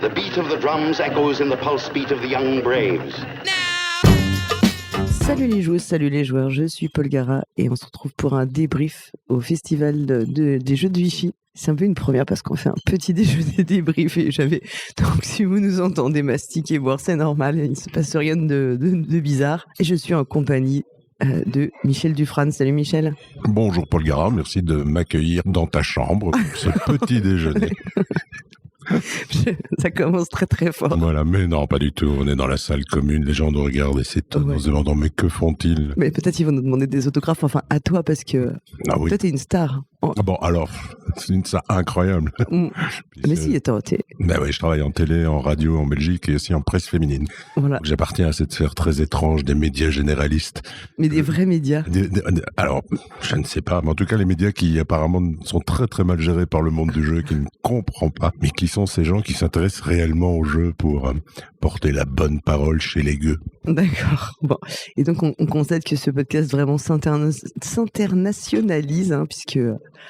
The beat of the drums echoes in the pulse beat of the young braves. Salut les joueuses, salut les joueurs, je suis Paul Gara et on se retrouve pour un débrief au festival des jeux de Vichy. C'est un peu une première parce qu'on fait un petit déjeuner débrief et donc si vous nous entendez mastiquer, boire, c'est normal, il ne se passe rien de bizarre. Et je suis en compagnie de Michel Dufrane. Salut Michel. Bonjour Paul Gara, merci de m'accueillir dans ta chambre pour ce petit déjeuner. Ça commence très très fort. Voilà, mais non, pas du tout. On est dans la salle commune, les gens nous regardent et s'étonnent en se demandant mais que font-ils ? Mais peut-être ils vont nous demander des autographes, enfin à toi parce que oui. Toi t'es une star. Ah bon, alors, c'est une star incroyable. Mais si, attends, Ben oui, je travaille en télé, en radio en Belgique et aussi en presse féminine. Voilà. Donc, j'appartiens à cette sphère très étrange des médias généralistes. Mais des vrais médias. Alors, je ne sais pas, mais en tout cas, les médias qui apparemment sont très très mal gérés par le monde du jeu, qui ne comprend pas, mais qui sont ces gens qui s'intéressent réellement au jeu pour porter la bonne parole chez les gueux. D'accord. Bon. Et donc, on constate que ce podcast vraiment s'internationalise, hein, puisque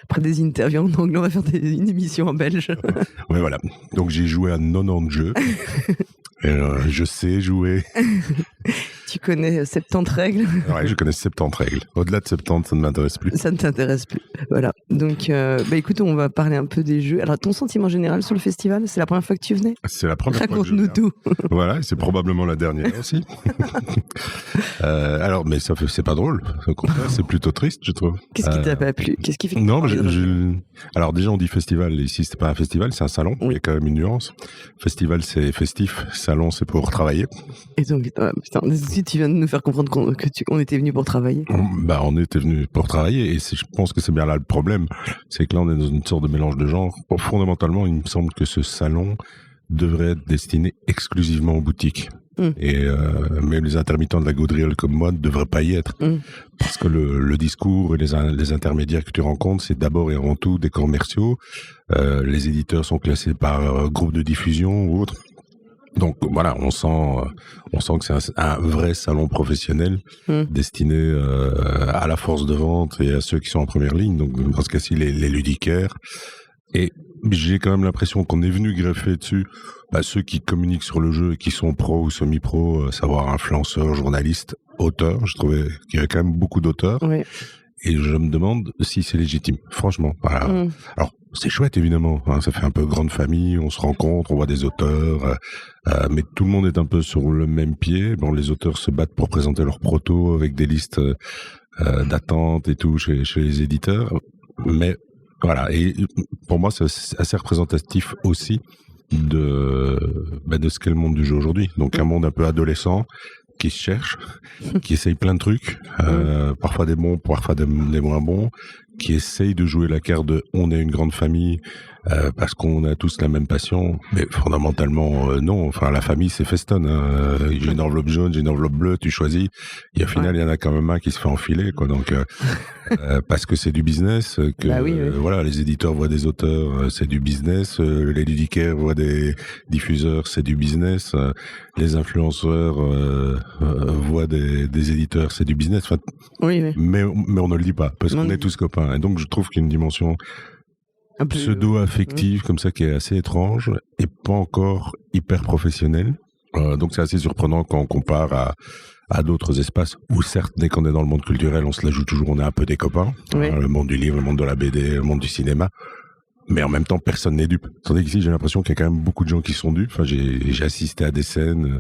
après des interviews en anglais, on va faire une émission en belge. Oui, voilà. Donc, j'ai joué à 90 jeux. Je sais jouer. Tu connais 70 règles? Ouais, je connais 70 règles. Au-delà de 70, ça ne m'intéresse plus. Ça ne t'intéresse plus. Voilà. Donc, écoute, on va parler un peu des jeux. Alors, ton sentiment général sur le festival, c'est la première fois que tu venais? C'est la première fois que je viens. Raconte-nous tout. Voilà, c'est probablement la dernière aussi. Alors, mais c'est pas drôle. Au contraire, c'est plutôt triste, je trouve. Qu'est-ce qui t'a pas plu? Qu'est-ce qui fait que Non, alors déjà, on dit festival. Ici, c'est pas un festival, c'est un salon. Oui. Il y a quand même une nuance. Festival, c'est festif. Salon, c'est pour travailler. Et donc, putain, tu viens de nous faire comprendre qu'on était venu pour travailler. On était venu pour travailler et je pense que c'est bien là le problème. C'est que là, on est dans une sorte de mélange de genres. Fondamentalement, il me semble que ce salon devrait être destiné exclusivement aux boutiques. Et même les intermittents de la gaudriole comme moi ne devraient pas y être. Parce que le discours et les intermédiaires que tu rencontres, c'est d'abord et avant tout des commerciaux. Les éditeurs sont classés par groupe de diffusion ou autre. Donc voilà, on sent que c'est un vrai salon professionnel destiné à la force de vente et à ceux qui sont en première ligne. Donc dans ce cas-ci, les ludicaires. Et j'ai quand même l'impression qu'on est venu greffer dessus ceux qui communiquent sur le jeu et qui sont pro ou semi-pro, savoir influenceurs, journalistes, auteurs. Je trouvais qu'il y avait quand même beaucoup d'auteurs. Oui. Et je me demande si c'est légitime, franchement. Voilà. Alors, c'est chouette, évidemment. Hein, ça fait un peu grande famille, on se rencontre, on voit des auteurs, mais tout le monde est un peu sur le même pied. Bon, les auteurs se battent pour présenter leurs protos avec des listes d'attente et tout chez les éditeurs. Mais voilà, et pour moi, c'est assez représentatif aussi de ce qu'est le monde du jeu aujourd'hui. Donc, un monde un peu adolescent, qui se cherche, qui essaye plein de trucs, parfois des bons, parfois des moins bons, qui essaye de jouer la carte de on est une grande famille parce qu'on a tous la même passion, mais fondamentalement non. Enfin, la famille c'est feston. Hein. J'ai une enveloppe jaune, j'ai une enveloppe bleue, tu choisis. Et au final, il y en a quand même un qui se fait enfiler, quoi. Donc parce que c'est du business, que voilà, les éditeurs voient des auteurs, c'est du business. Les ludicaires voient des diffuseurs, c'est du business. Les influenceurs voient des éditeurs, c'est du business. Enfin, mais on ne le dit pas parce qu'on est tous copains. Et donc je trouve qu'il y a une dimension pseudo-affective comme ça qui est assez étrange et pas encore hyper professionnelle. Donc c'est assez surprenant quand on compare à d'autres espaces où certes, dès qu'on est dans le monde culturel, on se la joue toujours, on est un peu des copains. Le monde du livre, le monde de la BD, le monde du cinéma. Mais en même temps, personne n'est dupe. Tandis qu'ici, j'ai l'impression qu'il y a quand même beaucoup de gens qui sont dupes. Enfin, j'ai assisté à des scènes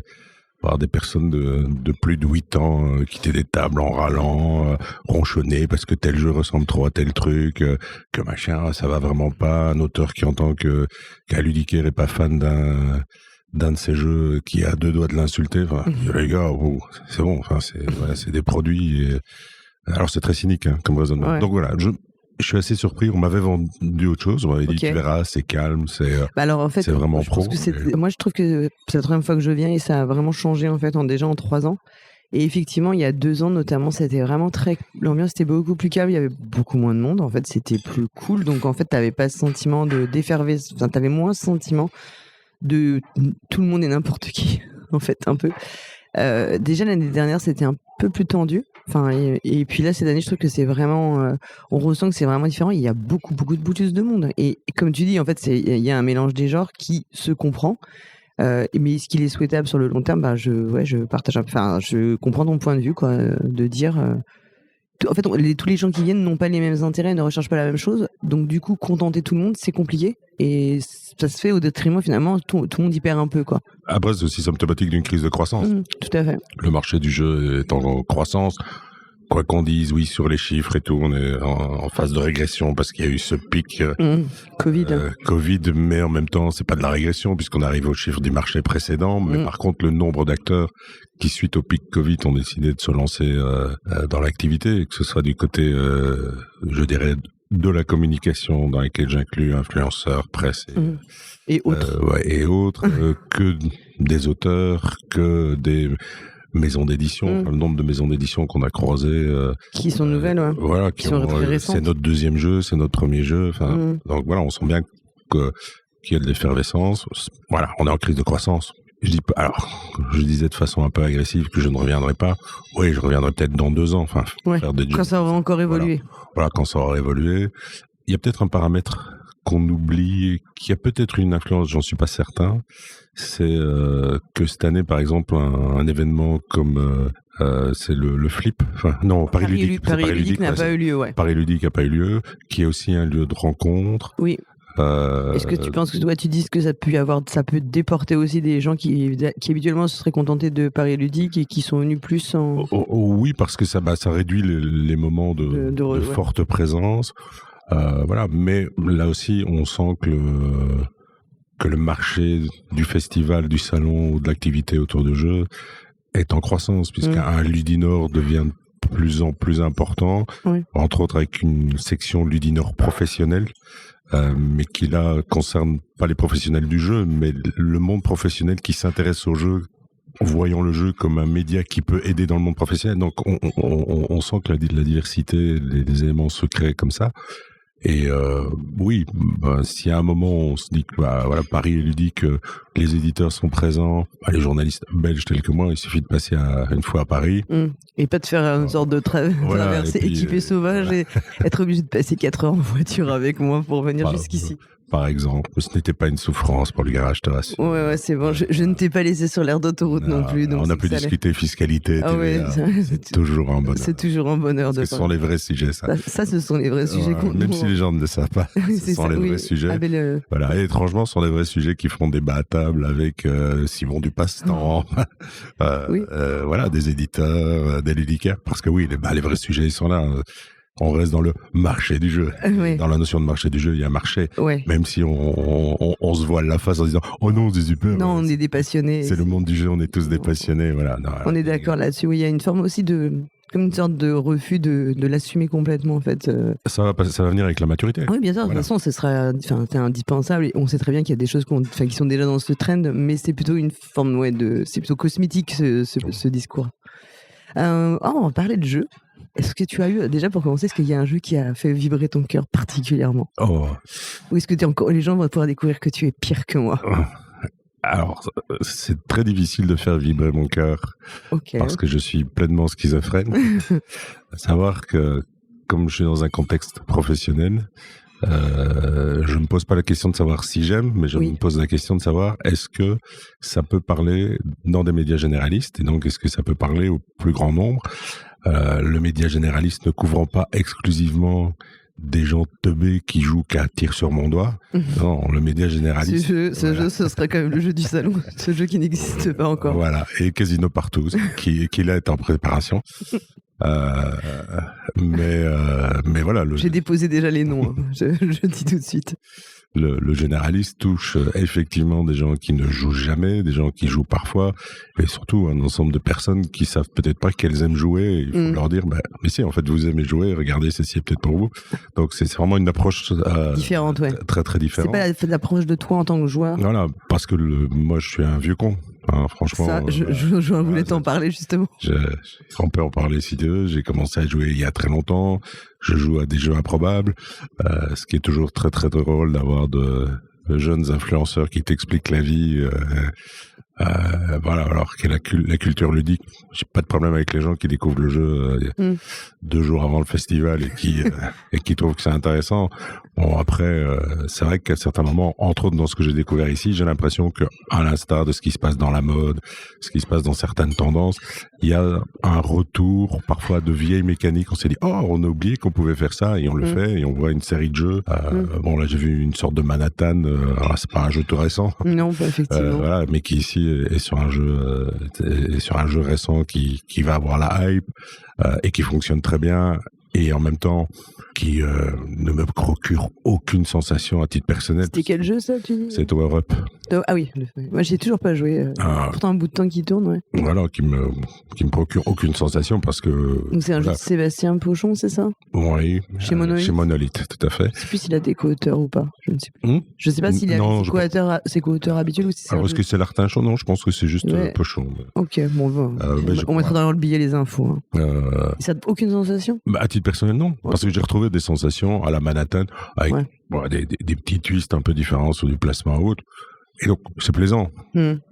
par des personnes de plus de 8 ans quitter des tables en râlant, ronchonner parce que tel jeu ressemble trop à tel truc, que machin, ça va vraiment pas. Un auteur qui entend qu'un ludicaire est pas fan d'un de ces jeux qui a 2 doigts de l'insulter. Enfin, les gars, c'est bon. Enfin, c'est des produits. Alors, c'est très cynique comme raisonnement. Ouais. Donc voilà, je suis assez surpris. On m'avait vendu autre chose. On m'avait dit, tu verras, c'est calme, alors, en fait, c'est vraiment pro. Moi, je trouve que c'est la troisième fois que je viens et ça a vraiment changé en fait déjà en 3 ans. Et effectivement, il y a 2 ans notamment, c'était vraiment l'ambiance était beaucoup plus calme. Il y avait beaucoup moins de monde. En fait, c'était plus cool. Donc en fait, t'avais pas ce sentiment d'effervescence. Enfin, t'avais moins ce sentiment de tout le monde et n'importe qui. En fait, un peu. Déjà l'année dernière, c'était un peu plus tendu. Enfin, et puis là, cette année, je trouve que c'est vraiment, on ressent que c'est vraiment différent. Il y a beaucoup de bouteuses de monde. Et comme tu dis, en fait, il y a un mélange des genres qui se comprend. Mais ce qu'il est souhaitable sur le long terme, je partage. Enfin, je comprends ton point de vue, quoi, de dire. En fait, tous les gens qui viennent n'ont pas les mêmes intérêts, ne recherchent pas la même chose. Donc, du coup, contenter tout le monde, c'est compliqué. Et ça se fait au détriment, finalement, tout le monde y perd un peu, quoi. Après, c'est aussi symptomatique d'une crise de croissance. Tout à fait. Le marché du jeu est en croissance. Quoi qu'on dise, oui, sur les chiffres et tout, on est en phase de régression parce qu'il y a eu ce pic Covid, mais en même temps, c'est pas de la régression puisqu'on arrive aux chiffres du marché précédent. Mais par contre, le nombre d'acteurs qui, suite au pic Covid, ont décidé de se lancer dans l'activité, que ce soit du côté, je dirais, de la communication, dans laquelle j'inclus influenceurs, presse et autres, que des auteurs, que des maisons d'édition, le nombre de maisons d'édition qu'on a croisées, qui sont nouvelles, voilà, qui sont très récentes. C'est notre deuxième jeu, c'est notre premier jeu. Enfin, donc voilà, on sent bien qu'il y a de l'effervescence. Voilà, on est en crise de croissance. Je disais de façon un peu agressive que je ne reviendrai pas. Oui, je reviendrai peut-être dans 2 ans. Enfin, faire des jeux. Quand ça aura encore évolué. Voilà, quand ça aura évolué. Il y a peut-être un paramètre qu'on oublie, qui a peut-être une influence, j'en suis pas certain, c'est que cette année, par exemple, un événement comme c'est le Flip, enfin non, Paris Ludique n'a pas eu lieu, Paris Ludique n'a pas eu lieu, qui est aussi un lieu de rencontre. Oui. Est-ce que tu penses que toi tu dis que ça peut déporter aussi des gens qui habituellement se seraient contentés de Paris Ludique et qui sont venus plus en... Oui, parce que ça réduit les moments de forte présence. Voilà, mais là aussi, on sent que le marché du festival, du salon ou de l'activité autour de jeux est en croissance, puisqu'un Ludinor devient de plus en plus important, entre autres avec une section Ludinor professionnelle, mais qui là concerne pas les professionnels du jeu, mais le monde professionnel qui s'intéresse au jeu, voyant le jeu comme un média qui peut aider dans le monde professionnel. Donc on sent que la diversité, les éléments se créent comme ça. Et oui, si à un moment on se dit que voilà, Paris est ludique, les éditeurs sont présents, les journalistes belges tels que moi, il suffit de passer une fois à Paris. Et pas de faire une sorte de traversée équipée sauvage et être obligé de passer 4 heures en voiture avec moi pour venir jusqu'ici. Par exemple, ce n'était pas une souffrance pour le garage, terrasse. Ouais, c'est bon. Je ne t'ai pas laissé sur l'aire d'autoroute non plus. Donc on a pu discuter fiscalité, c'est toujours un bonheur. C'est toujours un bonheur de. Ce sont les vrais sujets, ça. Ça, ce sont les vrais sujets. Même si les gens ne le savent pas, ce sont les vrais sujets. Voilà, et étrangement, ce sont les vrais sujets qui feront débat à table avec Simon Dupastan, voilà, des éditeurs, des ludicaires, parce que oui, les vrais sujets, ils sont là. On reste dans le marché du jeu. Dans la notion de marché du jeu, il y a un marché. Même si on se voile la face en disant « Oh non, c'est super !» Non, on est des passionnés. C'est le monde du jeu, on est tous des passionnés. Voilà. On est d'accord là-dessus. Oui, il y a une forme aussi comme une sorte de refus de l'assumer complètement, en fait. Ça va venir avec la maturité. Oui, bien sûr. De toute façon, c'est indispensable. Et on sait très bien qu'il y a des choses qui sont déjà dans ce trend, mais c'est plutôt une forme, c'est plutôt cosmétique, ce discours. On va parler de jeu. Est-ce que tu as eu, déjà pour commencer, est-ce qu'il y a un jeu qui a fait vibrer ton cœur particulièrement ? Ou est-ce que les gens vont pouvoir découvrir que tu es pire que moi ? Alors, c'est très difficile de faire vibrer mon cœur parce que je suis pleinement schizophrène. À savoir que, comme je suis dans un contexte professionnel, je me pose pas la question de savoir si j'aime, mais je me pose la question de savoir est-ce que ça peut parler dans des médias généralistes, et donc est-ce que ça peut parler au plus grand nombre. Le média généraliste ne couvrant pas exclusivement des gens teubés qui jouent qu'à tir sur mon doigt. Non, le média généraliste... Ce jeu, ce serait quand même le jeu du salon, ce jeu qui n'existe pas encore. Voilà, et Casino Partout, qui là est en préparation. Mais voilà... J'ai déposé déjà les noms, je dis tout de suite. Le généraliste touche effectivement des gens qui ne jouent jamais, des gens qui jouent parfois, et surtout un ensemble de personnes qui savent peut-être pas qu'elles aiment jouer. Il faut leur dire, mais si, en fait, vous aimez jouer, regardez, ceci est peut-être pour vous. Donc c'est vraiment une approche différente, très très différente. C'est pas l'approche de toi en tant que joueur. Voilà, parce que moi je suis un vieux con. Franchement, ça, je voulais t'en parler justement. On peut en parler si tu veux. J'ai commencé à jouer il y a très longtemps. Je joue à des jeux improbables, ce qui est toujours très très drôle d'avoir de jeunes influenceurs qui t'expliquent la vie Voilà, alors que la culture ludique, j'ai pas de problème avec les gens qui découvrent le jeu 2 jours avant le festival et qui trouvent que c'est intéressant. Bon, après, c'est vrai qu'à certains moments, entre autres dans ce que j'ai découvert ici, j'ai l'impression que, à l'instar de ce qui se passe dans la mode, ce qui se passe dans certaines tendances, il y a un retour parfois de vieilles mécaniques. On s'est dit, on a oublié qu'on pouvait faire ça, et on le fait, et on voit une série de jeux. Bon, là, j'ai vu une sorte de Manhattan. Alors, c'est pas un jeu tout récent. Non, pas effectivement. Voilà, mais qui ici est sur un jeu récent qui va avoir la hype et qui fonctionne très bien, et en même temps qui ne me procure aucune sensation à titre personnel. C'était quel jeu, ça, tu dis ? C'est Tower Up. Ah oui, moi j'ai toujours pas joué. Pourtant un bout de temps qui tourne, ouais. Voilà, qui me procure aucune sensation parce que. Donc c'est un jeu de Sébastien Pochon, c'est ça ? Oui. Chez Monolith. Chez Monolith, tout à fait. Je sais plus s'il a des co-auteurs ou pas. Je ne sais plus. Je sais pas s'il a ses co-auteurs habituels ou si c'est. Est-ce que c'est l'Artinchon ? Non, je pense que c'est juste Pochon. Ok, bon, on mettra dans le billet les infos. Ça n'a aucune sensation ? À titre personnel, non. Parce que j'ai retrouvé des sensations à la Manhattan avec des petits twists un peu différents sur du placement ou autre. Et donc, c'est plaisant.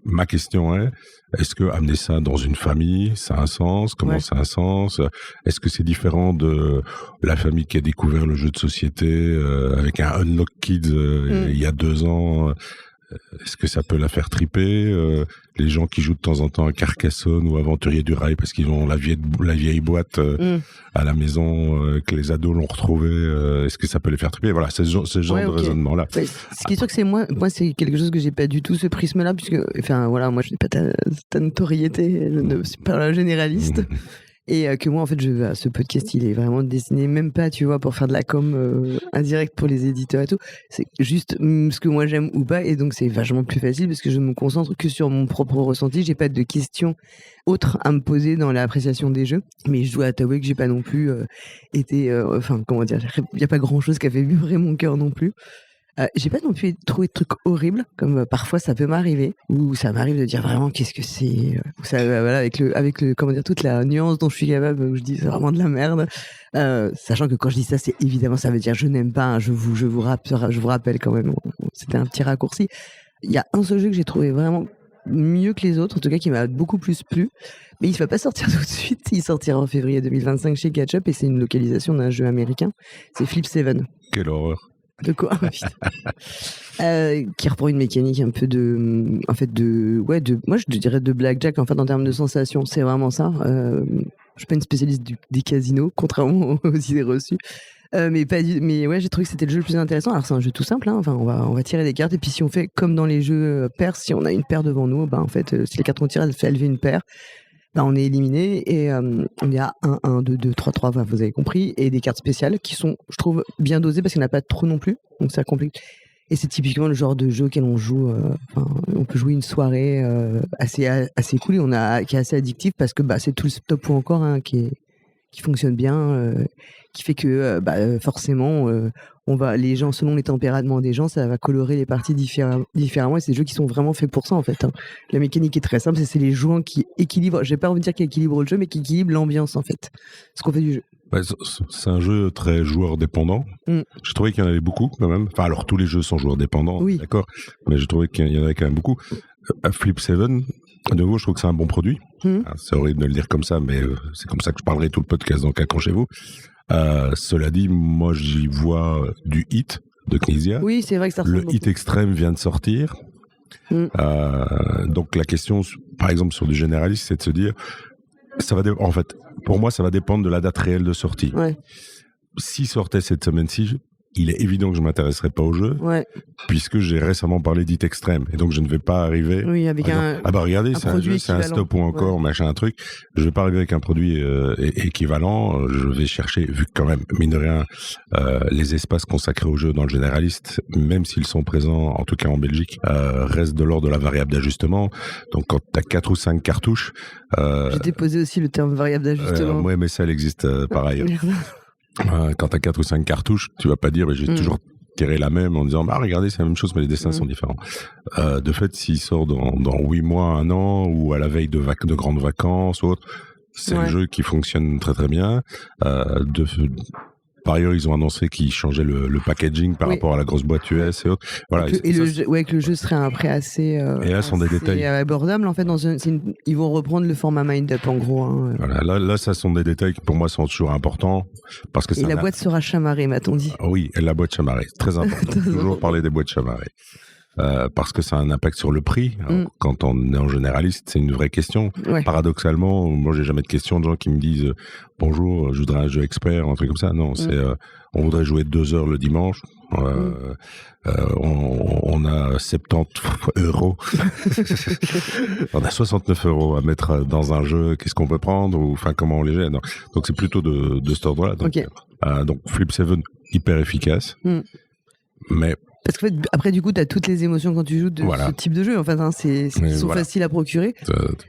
Ma question est, est-ce que amener ça dans une famille, ça a un sens ? Comment ça a un sens ? Est-ce que c'est différent de la famille qui a découvert le jeu de société avec un Unlock Kids il y a 2 ans ? Est-ce que ça peut la faire triper ? Les gens qui jouent de temps en temps à Carcassonne ou Aventurier du Rail parce qu'ils ont la vieille boîte à la maison que les ados l'ont retrouvée, est-ce que ça peut les faire triper ? Voilà, c'est ce genre de raisonnement-là. Ouais, ce qui est sûr que c'est moi c'est quelque chose que j'ai pas du tout ce prisme-là, puisque, enfin voilà, moi je n'ai pas ta notoriété, je ne suis pas un généraliste. Et que moi, en fait, ce podcast, il est vraiment destiné, même pas, tu vois, pour faire de la com indirecte pour les éditeurs et tout. C'est juste ce que moi j'aime ou pas. Et donc, c'est vachement plus facile parce que je me concentre que sur mon propre ressenti. J'ai pas de questions autres à me poser dans l'appréciation des jeux. Mais je dois t'avouer que j'ai pas non plus été... Enfin, comment dire, il n'y a pas grand-chose qui a fait vibrer mon cœur non plus. J'ai pas non plus trouvé de trucs horribles, comme parfois ça peut m'arriver, ou ça m'arrive de dire vraiment qu'est-ce que c'est, voilà, avec le comment dire, toute la nuance dont je suis capable, où je dis c'est vraiment de la merde, sachant que quand je dis ça, c'est évidemment ça veut dire je n'aime pas, je vous rappelle quand même, c'était un petit raccourci. Il y a un seul jeu que j'ai trouvé vraiment mieux que les autres, en tout cas qui m'a beaucoup plus plu, mais il ne va pas sortir tout de suite, il sortira en février 2025 chez Catch-Up, et c'est une localisation d'un jeu américain, c'est Flip 7. Quelle horreur. De quoi qui reprend une mécanique un peu moi je dirais de blackjack en fait en termes de sensations, c'est vraiment ça. Je suis pas une spécialiste des casinos, contrairement aux idées reçues. Mais ouais, j'ai trouvé que c'était le jeu le plus intéressant. Alors c'est un jeu tout simple, hein. Enfin on va tirer des cartes et puis si on fait comme dans les jeux pairs, si on a une paire devant nous, en fait si les cartes qu'on tire elles fait lever une paire, on est éliminé et on est à 1, 2, 2, 3, 3, vous avez compris, et des cartes spéciales qui sont, je trouve, bien dosées parce qu'il n'y en a pas trop non plus, donc ça complique. Et c'est typiquement le genre de jeu auquel on joue, on peut jouer une soirée assez cool et qui est assez addictif parce que c'est tout le stop ou encore qui fonctionne bien, qui fait que forcément les gens, selon les tempéraments des gens, ça va colorer les parties différemment, et c'est des jeux qui sont vraiment faits pour ça en fait. La mécanique est très simple, c'est les joueurs qui équilibrent, je vais pas envie de dire qui équilibrent le jeu, mais qui équilibrent l'ambiance en fait, ce qu'on fait du jeu. C'est un jeu très joueur dépendant. J'ai trouvé qu'il y en avait beaucoup quand même. Enfin, alors tous les jeux sont joueurs dépendants, oui. D'accord, mais j'ai trouvé qu'il y en avait quand même beaucoup. Flip 7, de nouveau, je trouve que c'est un bon produit. C'est horrible de le dire comme ça, mais c'est comme ça que je parlerai tout le podcast, donc accrochez-vous. Cela dit, moi j'y vois du hit de Knizia. Oui, c'est vrai que ça ressemble Le hit extrême vient de sortir. Donc la question, par exemple sur du généraliste, c'est de se dire, en fait, pour moi, ça va dépendre de la date réelle de sortie. Ouais. S'il sortait cette semaine-ci, il est évident que je ne m'intéresserai pas au jeu, puisque j'ai récemment parlé d'Hit Extreme, et donc je ne vais pas arriver... Oui, avec regardez, c'est un jeu, c'est un stop ou encore, machin, un truc. Je ne vais pas arriver avec un produit équivalent. Je vais chercher, vu que quand même, mine de rien, les espaces consacrés au jeu dans le généraliste, même s'ils sont présents, en tout cas en Belgique, restent de l'ordre de la variable d'ajustement. Donc quand tu as 4 ou 5 cartouches... J'ai déposé aussi le terme variable d'ajustement. Oui, mais ça, elle existe par ailleurs. Quand tu as 4 ou 5 cartouches, tu vas pas dire j'ai toujours tiré la même en disant regardez, c'est la même chose mais les dessins sont différents. De fait, s'il sort dans 8 mois, 1 an ou à la veille de grandes vacances ou autre, c'est un jeu qui fonctionne très très bien. Par ailleurs, ils ont annoncé qu'ils changeaient le packaging par rapport à la grosse boîte US et autres. Voilà. Que le jeu serait un prix assez, et là, sont des détails abordable. En fait, ils vont reprendre le format Mind-Up en gros. Hein. Voilà, là, ça sont des détails qui pour moi sont toujours importants parce que et la boîte sera chamarrée, m'a-t-on dit. Oui, et la boîte chamarrée, très important. Toujours parler des boîtes chamarrées. Parce que ça a un impact sur le prix. Quand on est en généraliste, c'est une vraie question. Ouais. Paradoxalement, moi, j'ai jamais de questions de gens qui me disent bonjour, je voudrais un jeu expert, un truc comme ça. Non, c'est on voudrait jouer 2 heures le dimanche. On a 70 euros. On a 69 euros à mettre dans un jeu. Qu'est-ce qu'on peut prendre ou enfin comment on les gère. Donc c'est plutôt de cet ordre-là. Donc, donc Flip 7 hyper efficace, mais parce qu'en fait, après, du coup, tu as toutes les émotions quand tu joues de ce type de jeu. En fait, hein, ils sont faciles à procurer.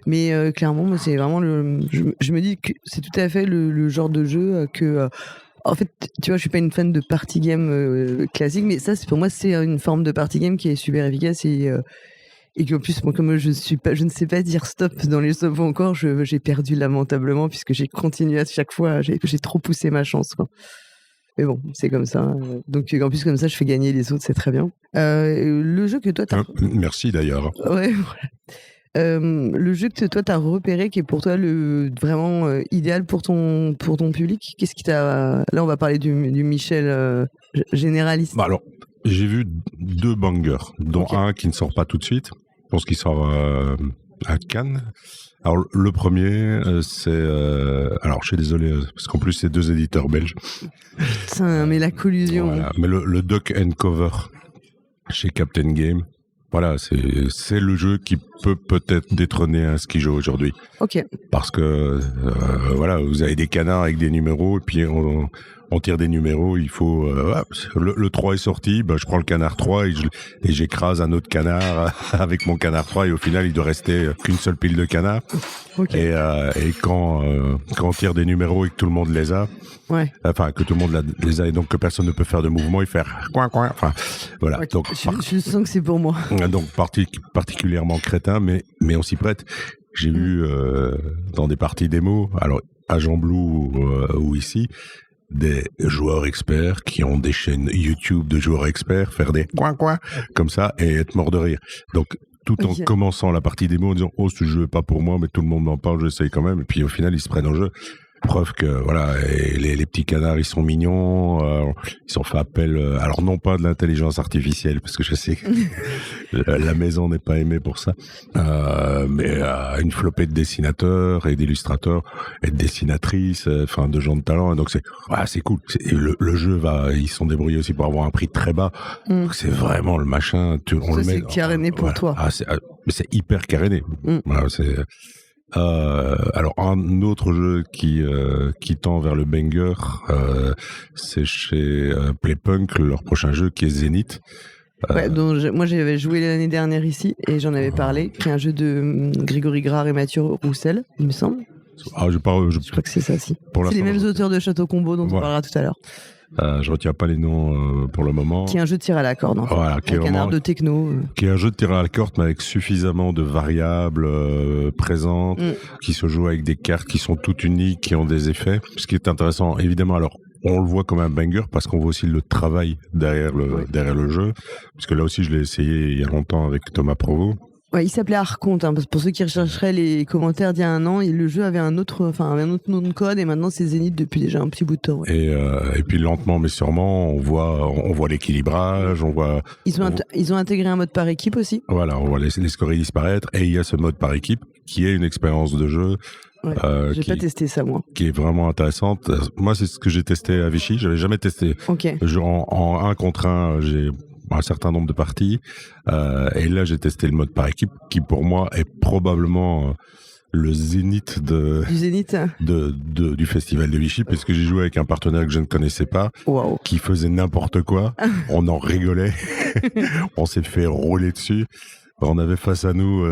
Mais clairement, moi, c'est vraiment je me dis que c'est tout à fait le genre de jeu que. En fait, tu vois, je suis pas une fan de party game classique, mais ça, pour moi, c'est une forme de party game qui est super efficace et qu'en plus, moi, comme je ne sais pas dire stop dans les stops encore, j'ai perdu lamentablement puisque j'ai continué à chaque fois. J'ai trop poussé ma chance, quoi. Mais bon, c'est comme ça. Donc, en plus, comme ça, je fais gagner les autres, c'est très bien. Le jeu que toi, t'as... Merci, d'ailleurs. Ouais, voilà. Le jeu que toi, t'as repéré, qui est pour toi vraiment idéal pour ton public, qu'est-ce qui t'a... Là, on va parler du Michel généraliste. Bah alors, j'ai vu 2 bangers, dont un qui ne sort pas tout de suite. Je pense qu'il sort à Cannes. Alors, le premier, c'est... alors, je suis désolé, parce qu'en plus, c'est 2 éditeurs belges. Putain, mais la collusion... Voilà. Mais le Duck and Cover chez Captain Game, voilà, c'est le jeu qui peut peut-être détrôner un Skijo aujourd'hui. Ok. Parce que, voilà, vous avez des canards avec des numéros, et puis on tire des numéros, il faut... le 3 est sorti, je prends le canard 3 et j'écrase un autre canard avec mon canard 3, et au final, il doit rester qu'une seule pile de canards. Okay. Et quand on tire des numéros et que tout le monde les a, enfin, que tout le monde les a et donc que personne ne peut faire de mouvement, il fait coin, enfin, voilà. Okay. Donc, je sens que c'est pour moi. Donc, particulièrement crétin, mais on s'y prête. J'ai vu dans des parties démo, alors à Jean Blou ou ici, des joueurs experts qui ont des chaînes YouTube de joueurs experts faire des coin comme ça et être mort de rire. Donc tout en commençant la partie démo en disant ce jeu est pas pour moi, mais tout le monde m'en parle, j'essaye quand même, et puis au final ils se prennent au jeu. Preuve que voilà, et les petits canards ils sont mignons, ils ont fait appel, alors non pas de l'intelligence artificielle parce que je sais que la maison n'est pas aimée pour ça, mais une flopée de dessinateurs et d'illustrateurs et de dessinatrices, enfin de gens de talent, et donc c'est cool. Le jeu ils sont débrouillés aussi pour avoir un prix très bas, donc c'est vraiment le machin. On le met. C'est caréné pour toi. Mais c'est hyper caréné. Voilà, c'est. Alors un autre jeu qui tend vers le banger, c'est chez Playpunk, leur prochain jeu qui est Zénith. Moi j'avais joué l'année dernière ici et j'en avais parlé, qui est un jeu de Grégory Grard et Mathieu Roussel, il me semble. Je crois que c'est ça, si. C'est les mêmes auteurs de Château Combo dont on parlera tout à l'heure. Je retiens pas les noms pour le moment. Qui est un jeu de tir à la corde, en fait. Voilà, qui est vraiment de techno. Qui est un jeu de tir à la corde, mais avec suffisamment de variables présentes, qui se jouent avec des cartes qui sont toutes uniques, qui ont des effets. Ce qui est intéressant, évidemment, alors on le voit comme un banger parce qu'on voit aussi le travail derrière le jeu. Parce que là aussi, je l'ai essayé il y a longtemps avec Thomas Provost. Ouais, il s'appelait Arconte, hein, parce que pour ceux qui rechercheraient les commentaires d'il y a un an, le jeu avait un autre nom de code, et maintenant c'est Zénith depuis déjà un petit bout de temps. Ouais. Et puis lentement mais sûrement, on voit l'équilibrage, Ils ont intégré un mode par équipe aussi. Voilà, on voit les scories disparaître, et il y a ce mode par équipe qui est une expérience de jeu. Ouais, j'ai pas testé ça, moi. Qui est vraiment intéressante. Moi, c'est ce que j'ai testé à Vichy. J'avais jamais testé. Okay. En 1 contre 1, j'ai un certain nombre de parties. Et là, j'ai testé le mode par équipe, qui pour moi est probablement le zénith du festival de Vichy, parce que j'ai joué avec un partenaire que je ne connaissais pas, qui faisait n'importe quoi. On en rigolait. On s'est fait rouler dessus. On avait face à nous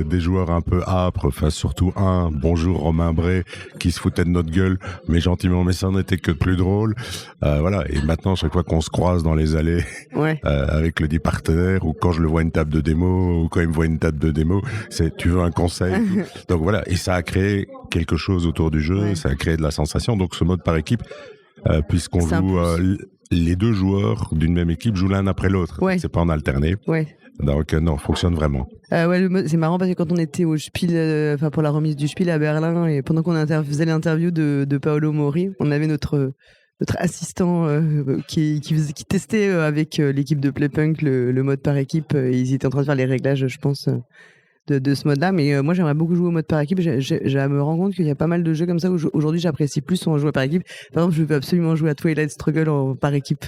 des joueurs un peu âpres, surtout un, bonjour Romain Bray, qui se foutait de notre gueule, mais gentiment, mais ça n'était que plus drôle. Voilà, et maintenant, chaque fois qu'on se croise dans les allées avec le dit partenaire, ou quand je le vois une table de démo, ou quand il me voit une table de démo, c'est tu veux un conseil. Donc voilà, et ça a créé quelque chose autour du jeu, ça a créé de la sensation. Donc ce mode par équipe, puisqu'on joue les deux joueurs d'une même équipe jouent l'un après l'autre. Ouais. C'est pas en alterné. Ouais. Donc non, fonctionne vraiment. C'est marrant parce que quand on était au Spiel, pour la remise du Spiel à Berlin, et pendant qu'on faisait l'interview de Paolo Mori, on avait notre assistant qui testait avec l'équipe de Playpunk le mode par équipe. Ils étaient en train de faire les réglages, je pense, de ce mode-là. Mais moi, j'aimerais beaucoup jouer au mode par équipe. Je me rends compte qu'il y a pas mal de jeux comme ça où aujourd'hui j'apprécie plus en jouer par équipe. Par exemple, je veux absolument jouer à Twilight Struggle par équipe.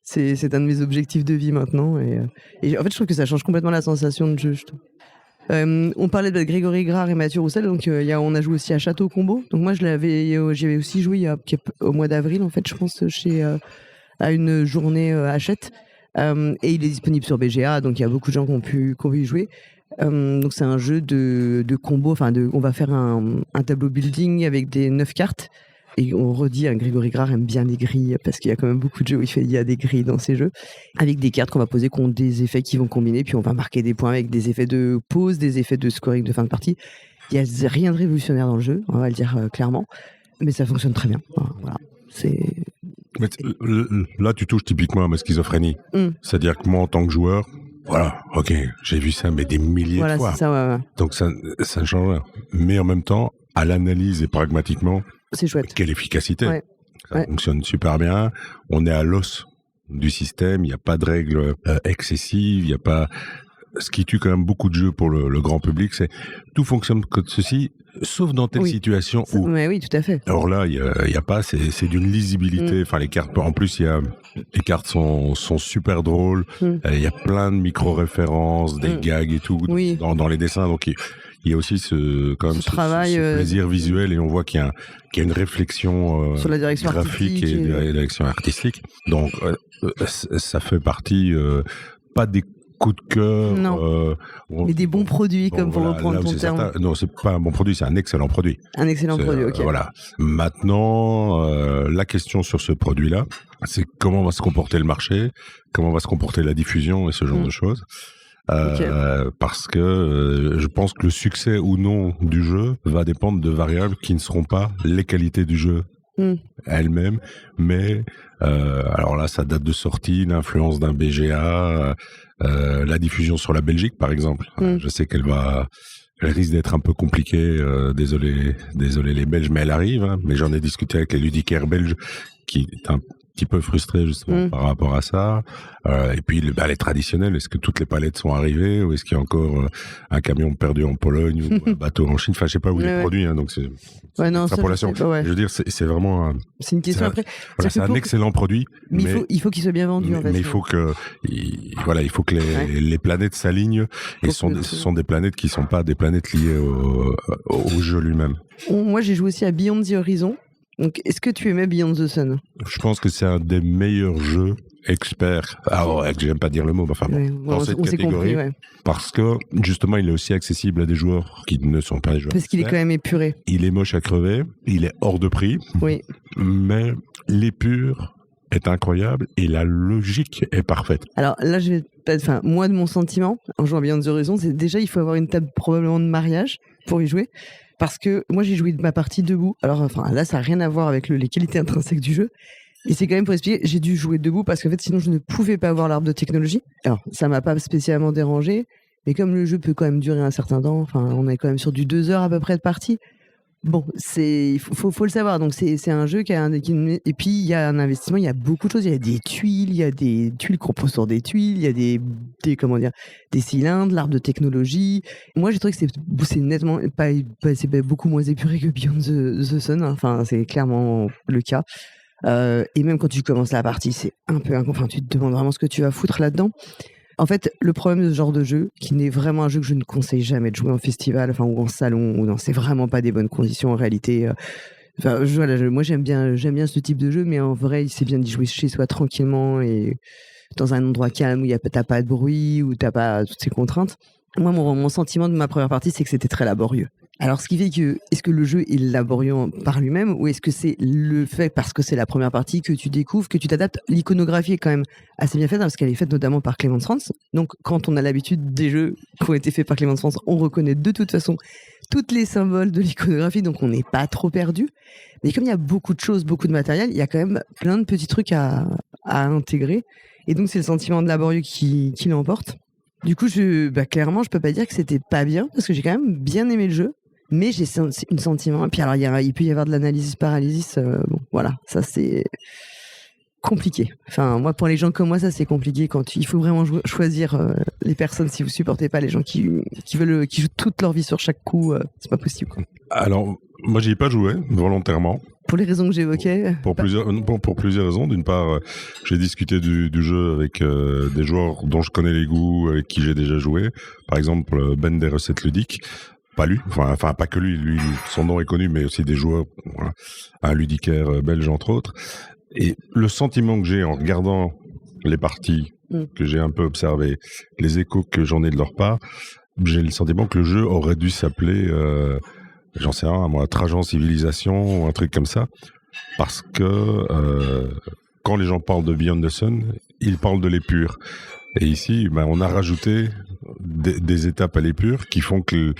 C'est un de mes objectifs de vie maintenant. Et en fait, je trouve que ça change complètement la sensation de jeu, je trouve. On parlait de Grégory Grard et Mathieu Roussel, donc on a joué aussi à Château Combo. Donc moi, j'y avais aussi joué au mois d'avril, en fait, je pense, à une journée Hachette. Et il est disponible sur BGA, donc il y a beaucoup de gens qui ont pu y jouer. Donc c'est un jeu de combo, on va faire un tableau building avec des 9 cartes. Et on redit, Grégory Grard aime bien les grilles, parce qu'il y a quand même beaucoup de jeux où il y a des grilles dans ces jeux, avec des cartes qu'on va poser contre des effets qui vont combiner, puis on va marquer des points avec des effets de pause, des effets de scoring de fin de partie. Il n'y a rien de révolutionnaire dans le jeu, on va le dire clairement, mais ça fonctionne très bien. Voilà. Mais là, tu touches typiquement à ma schizophrénie. C'est-à-dire que moi, en tant que joueur, voilà, ok, j'ai vu ça, mais des milliers de fois. C'est ça, ouais. Donc ça ne change rien. Mais en même temps, à l'analyse et pragmatiquement, c'est chouette. Quelle efficacité. Ouais. Ça fonctionne super bien. On est à l'os du système. Il n'y a pas de règles excessives. Il n'y a pas... Ce qui tue quand même beaucoup de jeux pour le grand public, c'est tout fonctionne comme ceci, sauf dans telle situation où... Oui, tout à fait. Alors là, il y a pas, c'est d'une lisibilité. Enfin, les cartes, en plus, les cartes sont super drôles. Il y a plein de micro-références, des gags et tout dans les dessins. Donc, il y a aussi ce plaisir visuel, et on voit qu'il y a une réflexion sur la direction graphique et la direction artistique. Donc, ça fait partie, pas des coups de cœur. Mais des bons produits, comme pour reprendre ton terme. Non, c'est pas un bon produit, c'est un excellent produit. Un excellent produit, ok. Voilà. Maintenant, la question sur ce produit-là, c'est comment va se comporter le marché, comment va se comporter la diffusion et ce genre de choses. Parce que je pense que le succès ou non du jeu va dépendre de variables qui ne seront pas les qualités du jeu elles-mêmes, mais alors là, ça date de sortie, l'influence d'un BGA, la diffusion sur la Belgique, par exemple. Je sais qu'elle risque d'être un peu compliquée. Désolé les Belges, mais elle arrive. Hein, mais j'en ai discuté avec les ludicaires belges qui est un petit peu frustrés justement par rapport à ça. Et puis les traditionnels, est-ce que toutes les palettes sont arrivées, ou est-ce qu'il y a encore un camion perdu en Pologne ou un bateau en Chine? Enfin, je sais pas où il est produit, hein, donc c'est extrapolation. Je veux dire, c'est vraiment c'est une question après. Voilà, c'est un excellent produit, mais il faut qu'il soit bien vendu. Mais il faut que les planètes s'alignent, et ce sont des planètes qui sont pas des planètes liées au jeu lui-même. Moi, j'ai joué aussi à Beyond the Horizon. Donc, est-ce que tu aimais Beyond the Sun? Je pense que c'est un des meilleurs jeux experts. J'aime pas dire le mot, mais enfin dans cette catégorie, parce que justement, il est aussi accessible à des joueurs qui ne sont pas des joueurs. Parce qu'il est quand même épuré. Il est moche à crever, il est hors de prix. Oui. Mais l'épure est incroyable et la logique est parfaite. Alors là, moi, de mon sentiment, en jouant à Beyond the Horizon, c'est déjà, il faut avoir une table probablement de mariage pour y jouer. Parce que moi, j'ai joué ma partie debout. Alors, là, ça n'a rien à voir avec les qualités intrinsèques du jeu. Et c'est quand même pour expliquer, j'ai dû jouer debout parce qu'en fait, sinon, je ne pouvais pas avoir l'arbre de technologie. Alors, ça m'a pas spécialement dérangé. Mais comme le jeu peut quand même durer un certain temps, on est quand même sur du 2 heures à peu près de partie. Bon, il faut le savoir. Donc, c'est un jeu et puis, il y a un investissement, il y a beaucoup de choses. Il y a des tuiles qu'on pose sur des tuiles, il y a des cylindres, l'arbre de technologie. Moi, j'ai trouvé que c'est nettement c'est beaucoup moins épuré que Beyond the Sun. Enfin, c'est clairement le cas. Et même quand tu commences la partie, c'est un peu tu te demandes vraiment ce que tu vas foutre là-dedans. En fait, le problème de ce genre de jeu, qui n'est vraiment un jeu que je ne conseille jamais de jouer en festival, ou en salon, c'est vraiment pas des bonnes conditions en réalité. Moi j'aime bien ce type de jeu, mais en vrai, c'est bien d'y jouer chez soi tranquillement et dans un endroit calme où t'as pas de bruit, où t'as pas toutes ces contraintes. Moi, mon sentiment de ma première partie, c'est que c'était très laborieux. Alors, ce qui fait que, est-ce que le jeu est laborieux par lui-même, ou est-ce que c'est le fait, parce que c'est la première partie, que tu découvres, que tu t'adaptes? L'iconographie est quand même assez bien faite, parce qu'elle est faite notamment par Clément Franz. Donc, quand on a l'habitude des jeux qui ont été faits par Clément Franz, on reconnaît de toute façon toutes les symboles de l'iconographie, donc on n'est pas trop perdu. Mais comme il y a beaucoup de choses, beaucoup de matériel, il y a quand même plein de petits trucs à intégrer. Et donc, c'est le sentiment de laborieux qui l'emporte. Du coup, clairement, je peux pas dire que c'était pas bien, parce que j'ai quand même bien aimé le jeu. Mais j'ai un sentiment. Et puis, alors, il peut y avoir de l'analysis-paralysis. Bon, voilà, ça, c'est compliqué. Enfin, moi, pour les gens comme moi, ça, c'est compliqué. Quand il faut vraiment choisir les personnes, si vous supportez pas les gens qui jouent toute leur vie sur chaque coup, c'est pas possible, quoi. Alors, moi, j'y ai pas joué, volontairement. Pour les raisons que j'évoquais. Pour plusieurs raisons. D'une part, j'ai discuté du jeu avec des joueurs dont je connais les goûts, avec qui j'ai déjà joué. Par exemple, Ben des Recettes Ludiques. Pas lui, enfin pas que lui, son nom est connu, mais aussi des joueurs, voilà, un ludicaire belge entre autres. Et le sentiment que j'ai en regardant les parties que j'ai un peu observées, les échos que j'en ai de leur part, j'ai le sentiment que le jeu aurait dû s'appeler, j'en sais rien, moi, Trajan Civilisation ou un truc comme ça, parce que quand les gens parlent de Beyond the Sun, ils parlent de l'épure. Et ici, on a rajouté des étapes à l'épure qui font que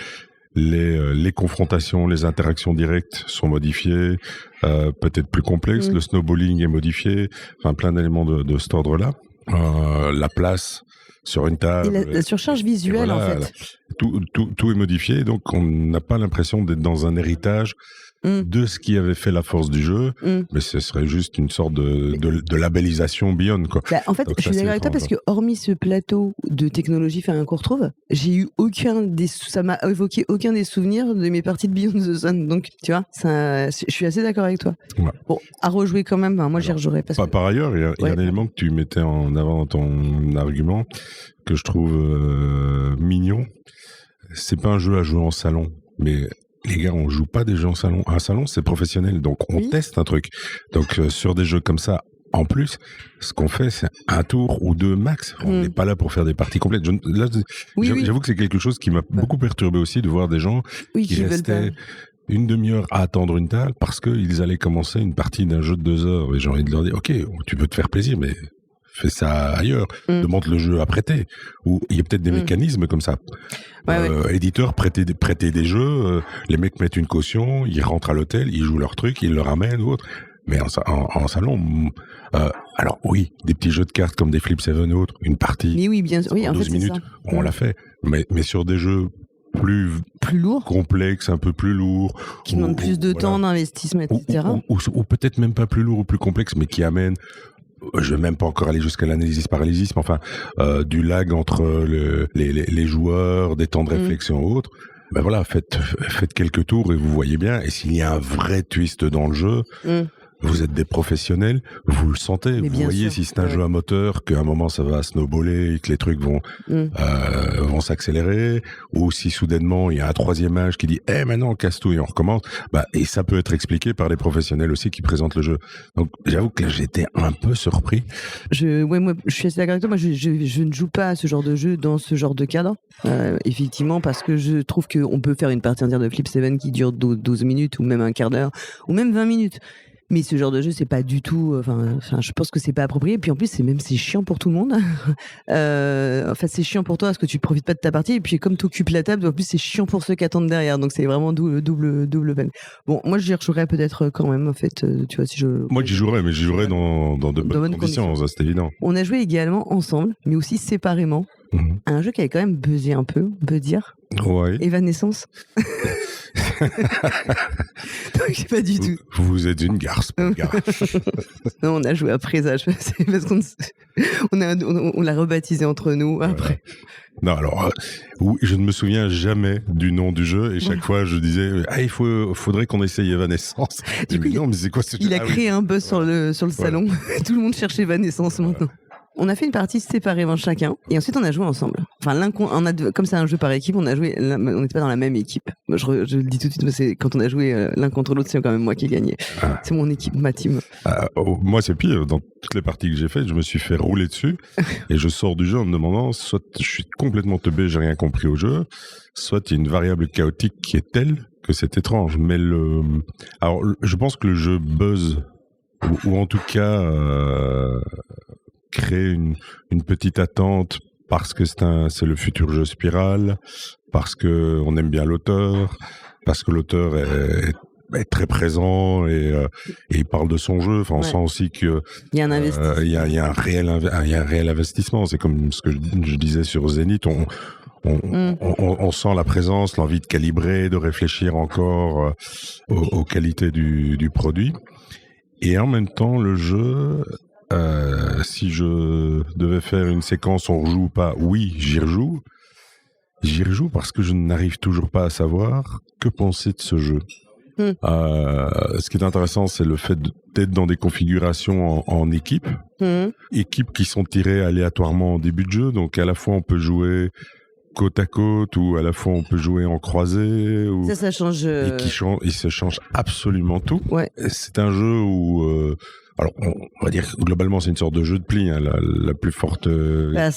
les confrontations, les interactions directes sont modifiées, peut-être plus complexes. Le snowballing est modifié, enfin plein d'éléments de cet ordre-là. La place sur une table. Et la surcharge visuelle, voilà, en fait. Tout est modifié, donc on n'a pas l'impression d'être dans un héritage de ce qui avait fait la force du jeu, mais ce serait juste une sorte de labellisation Beyond, quoi. Bah, en fait, donc, je suis d'accord avec toi parce que hormis ce plateau de technologie qu'on retrouve, j'ai eu ça m'a évoqué aucun des souvenirs de mes parties de Beyond the Sun. Donc, tu vois, je suis assez d'accord avec toi. Ouais. Bon, à rejouer quand même, moi j'y rejouerai. Par ailleurs, il y a un élément que tu mettais en avant dans ton argument que je trouve mignon. C'est pas un jeu à jouer en salon, mais les gars, on joue pas des jeux en salon. Un salon, c'est professionnel, donc on teste un truc. Donc sur des jeux comme ça, en plus, ce qu'on fait, c'est un tour ou deux max. On n'est pas là pour faire des parties complètes. J'avoue que c'est quelque chose qui m'a beaucoup perturbé aussi de voir des gens qui restaient une demi-heure à attendre une table parce qu'ils allaient commencer une partie d'un jeu de 2 heures. Et j'ai envie de leur dire, ok, tu peux te faire plaisir, mais fais ça ailleurs. Demande le jeu à prêter. Ou il y a peut-être des mécanismes comme ça. Éditeurs, prêter des jeux, les mecs mettent une caution, ils rentrent à l'hôtel, ils jouent leur truc, ils le ramènent ou autre. Mais en salon, alors oui, des petits jeux de cartes comme des Flip 7 ou autres, une partie. Mais oui, bien sûr. Oui, en 12 fait, minutes, on l'a fait. Mais sur des jeux plus lourds, complexes, un peu plus lourds, qui demandent plus de temps d'investissement, etc. Ou peut-être même pas plus lourds ou plus complexes, mais qui amènent, je vais même pas encore aller jusqu'à l'analysis-paralysis, mais enfin, du lag entre les joueurs, des temps de réflexion ou autres. Ben voilà, faites quelques tours et vous voyez bien. Et s'il y a un vrai twist dans le jeu, vous êtes des professionnels, vous le sentez. Vous voyez si c'est un jeu à moteur, qu'à un moment ça va snowballer et que les trucs vont s'accélérer, ou si soudainement il y a un troisième âge qui dit « maintenant on casse tout et on recommence ». Et ça peut être expliqué par des professionnels aussi qui présentent le jeu. Donc j'avoue que là j'étais un peu surpris. Moi je suis assez d'accord avec toi. Moi je ne joue pas à ce genre de jeu dans ce genre de cadre. Effectivement, parce que je trouve qu'on peut faire une partie entière de Flip 7 qui dure 12 minutes ou même un quart d'heure ou même 20 minutes. Mais ce genre de jeu, c'est pas du tout. Je pense que c'est pas approprié. Et puis en plus, c'est chiant pour tout le monde. C'est chiant pour toi parce que tu profites pas de ta partie. Et puis comme t'occupes la table, en plus c'est chiant pour ceux qui attendent derrière. Donc c'est vraiment double peine. Bon, moi j'y rejouerais peut-être quand même. En fait, tu vois, si je. Moi j'y jouerais, mais j'y jouerais dans de bonnes conditions. Ça, c'est évident. On a joué également ensemble, mais aussi séparément. Un jeu qui avait quand même buzzé un peu, on peut dire. Ouais. Évanescence. Donc, pas du tout. Vous êtes une garce, pas une garce. Non, on a joué après ça. Parce qu'on l'a rebaptisé entre nous après. Non, alors, je ne me souviens jamais du nom du jeu et chaque fois je disais, faudrait qu'on essaye Evanescence. Du coup, mais c'est quoi ce jeu ? Il a créé un buzz sur le salon. Tout le monde cherche Evanescence maintenant. On a fait une partie séparément chacun et ensuite on a joué ensemble. Enfin, comme c'est un jeu par équipe, on n'était pas dans la même équipe. Je le dis tout de suite, c'est quand on a joué l'un contre l'autre, c'est quand même moi qui ai gagné. C'est mon équipe, ma team. Moi, c'est pire. Dans toutes les parties que j'ai faites, je me suis fait rouler dessus et je sors du jeu en me demandant soit je suis complètement teubé, j'ai rien compris au jeu, soit il y a une variable chaotique qui est telle que c'est étrange. Mais alors, je pense que le jeu buzz ou en tout cas créer une petite attente parce que c'est le futur jeu Spiral, parce que on aime bien l'auteur, parce que l'auteur est très présent et il parle de son jeu. Enfin, on sent aussi que il y a un investissement. Il y a un réel investissement. C'est comme ce que je disais sur Zénith. On sent la présence, l'envie de calibrer, de réfléchir encore aux qualités du produit. Et en même temps, le jeu, si je devais faire une séquence, on rejoue ou pas, oui, j'y rejoue. J'y rejoue parce que je n'arrive toujours pas à savoir que penser de ce jeu. Ce qui est intéressant, c'est le fait d'être dans des configurations en équipe. Équipes qui sont tirées aléatoirement en début de jeu. Donc, à la fois, on peut jouer côte à côte ou à la fois on peut jouer en croisée. Ça change. Et il se change absolument tout. Ouais. C'est un jeu où... alors, on va dire globalement, c'est une sorte de jeu de pli. Hein, la plus forte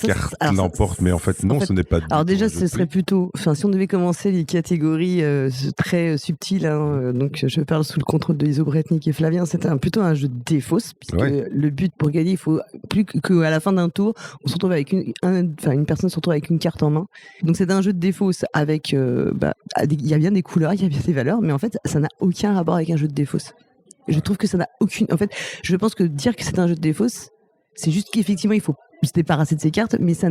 carte l'emporte, mais en fait, non, ce n'est pas. Alors déjà, ce serait plutôt. Enfin, si on devait commencer les catégories très subtiles, hein, donc je parle sous le contrôle de Isobretnik et Flavien, c'était plutôt un jeu de défausse, puisque le but pour gagner, il faut plus qu'à la fin d'un tour, on se retrouve avec une personne se retrouve avec une carte en main. Donc c'est un jeu de défausse avec. Il y a bien des couleurs, il y a bien des valeurs, mais en fait, ça n'a aucun rapport avec un jeu de défausse. Je trouve que ça n'a aucune... En fait, je pense que dire que c'est un jeu de défausse, c'est juste qu'effectivement, il faut se débarrasser de ces cartes, mais ça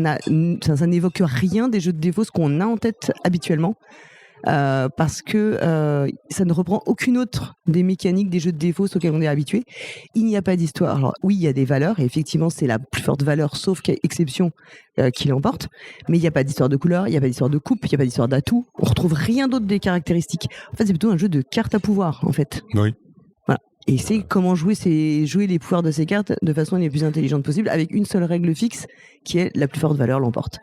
n'évoque rien des jeux de défausse qu'on a en tête habituellement, parce que ça ne reprend aucune autre des mécaniques des jeux de défausse auxquels on est habitué. Il n'y a pas d'histoire. Alors oui, il y a des valeurs, et effectivement, c'est la plus forte valeur, sauf qu'il y a exception qui l'emporte, mais il n'y a pas d'histoire de couleur, il n'y a pas d'histoire de coupe, il n'y a pas d'histoire d'atout. On retrouve rien d'autre des caractéristiques. En fait, c'est plutôt un jeu de cartes à pouvoir, en fait. Oui. Et c'est comment jouer les pouvoirs de ces cartes de façon les plus intelligente possible, avec une seule règle fixe, qui est la plus forte valeur l'emporte.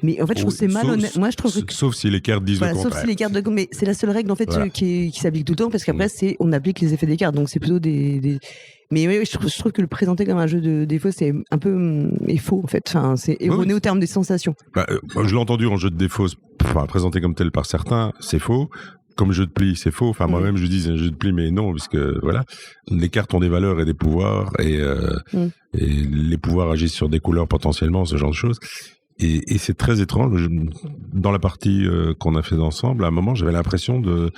Mais en fait, je trouve que c'est malhonnête. Moi, je trouve que... Sauf si les cartes disent le contraire. Sauf si les cartes mais c'est la seule règle en fait qui s'applique tout le temps, parce qu'après on applique les effets des cartes, donc c'est plutôt des... Mais oui, je trouve que le présenter comme un jeu de défausse, c'est un peu faux en fait. Enfin, c'est erroné au terme des sensations. Je l'ai entendu en jeu de défausse, présenté comme tel par certains, c'est faux. Comme jeu de pli, c'est faux. Enfin, moi-même, je dis c'est un jeu de pli, mais non, puisque voilà, les cartes ont des valeurs et des pouvoirs, et les pouvoirs agissent sur des couleurs potentiellement, ce genre de choses. Et c'est très étrange. Dans la partie qu'on a fait ensemble, à un moment, j'avais l'impression de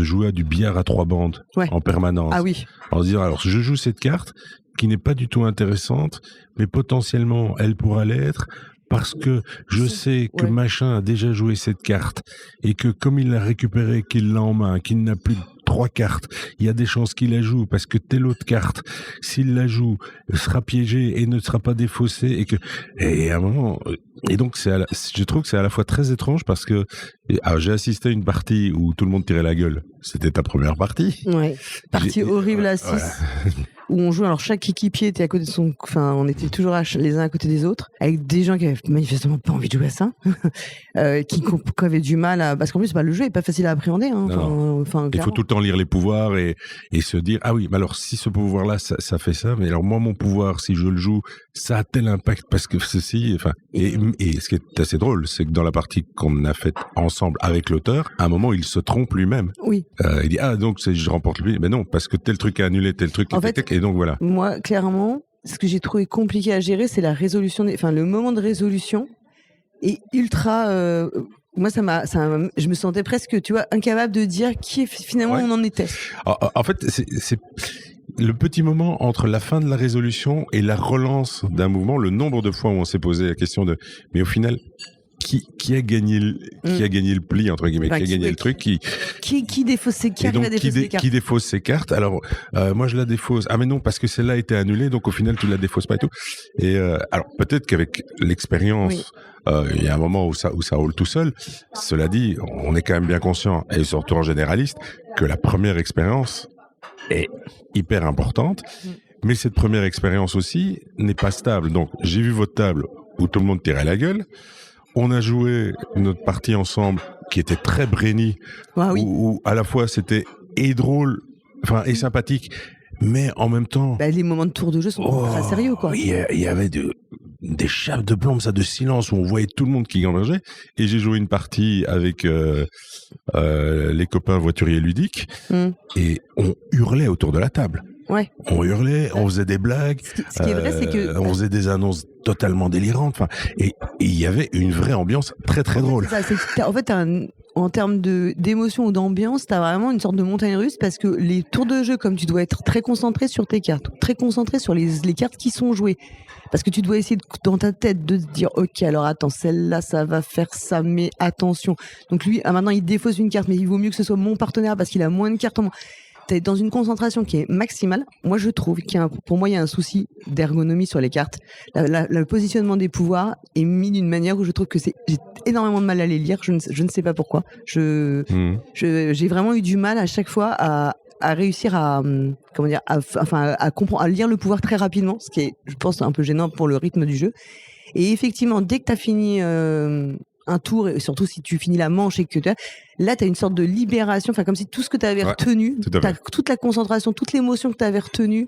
jouer à du billard à 3 bandes en permanence. Ah oui. En se disant, alors, je joue cette carte qui n'est pas du tout intéressante, mais potentiellement, elle pourra l'être. Parce que je sais que machin a déjà joué cette carte et que comme il l'a récupérée, qu'il l'a en main, qu'il n'a plus 3 cartes, il y a des chances qu'il la joue parce que telle autre carte, s'il la joue, sera piégée et ne sera pas défaussée et à un moment, et donc je trouve que c'est à la fois très étrange parce que j'ai assisté à une partie où tout le monde tirait la gueule. C'était ta première partie. Ouais. Partie horrible à 6. Où on joue, alors chaque équipier était à côté de son... Enfin, on était toujours les uns à côté des autres, avec des gens qui avaient manifestement pas envie de jouer à ça, qui avaient du mal à... Parce qu'en plus, le jeu est pas facile à appréhender. Hein. Il faut tout le temps lire les pouvoirs et se dire, ah oui, mais alors si ce pouvoir-là, ça fait ça, mais alors moi, mon pouvoir, si je le joue, ça a tel impact parce que ceci... Enfin, et ce qui est assez drôle, c'est que dans la partie qu'on a faite ensemble avec l'auteur, à un moment, il se trompe lui-même. Oui. Il dit, donc je remporte lui. Mais non, parce que tel truc a annulé, tel truc... En fait, et donc voilà. Moi, clairement, ce que j'ai trouvé compliqué à gérer, c'est la résolution, le moment de résolution est ultra. Moi, je me sentais presque, tu vois, incapable de dire qui finalement on en était. En fait, c'est le petit moment entre la fin de la résolution et la relance d'un mouvement, le nombre de fois où on s'est posé la question de, mais au final, qui a gagné le pli entre guillemets, qui a gagné le truc, qui défausse ses cartes, qui défausse ses cartes. Alors moi je la défausse. Ah mais non, parce que celle-là a été annulée, donc au final tu la défausses pas et tout. Et alors peut-être qu'avec l'expérience, il y a un moment où ça roule tout seul. Cela dit, on est quand même bien conscient, et surtout en généraliste, que la première expérience est hyper importante. Mais cette première expérience aussi n'est pas stable. Donc j'ai vu votre table où tout le monde tirait la gueule. On a joué notre partie ensemble qui était très brainy, où à la fois c'était drôle, et sympathique, mais en même temps... les moments de tour de jeu sont très sérieux, quoi. Il y avait des chaves de plomb, de silence, où on voyait tout le monde qui gambergeait. Et j'ai joué une partie avec les copains voituriers ludiques, et on hurlait autour de la table. On hurlait, on faisait des blagues. Ce qui est vrai, c'est que on faisait des annonces totalement délirantes. Enfin, et il y avait une vraie ambiance très très drôle. En fait, en termes d'émotion ou d'ambiance, t'as vraiment une sorte de montagne russe parce que les tours de jeu, comme tu dois être très concentré sur tes cartes, très concentré sur les cartes qui sont jouées, parce que tu dois essayer dans ta tête de te dire ok, alors attends, celle-là ça va faire ça, mais attention. Donc lui, maintenant il défausse une carte, mais il vaut mieux que ce soit mon partenaire parce qu'il a moins de cartes en moins. T'es dans une concentration qui est maximale. Moi, je trouve pour moi, il y a un souci d'ergonomie sur les cartes. Le positionnement des pouvoirs est mis d'une manière où je trouve que j'ai énormément de mal à les lire. Je ne sais pas pourquoi. J'ai vraiment eu du mal à chaque fois à réussir à comprendre, à lire le pouvoir très rapidement, ce qui est, je pense, un peu gênant pour le rythme du jeu. Et effectivement, dès que tu as fini un tour, et surtout si tu finis la manche et que là tu as une sorte de libération, enfin comme si tout ce que tu avais retenu, toute la concentration, toute l'émotion que tu avais retenue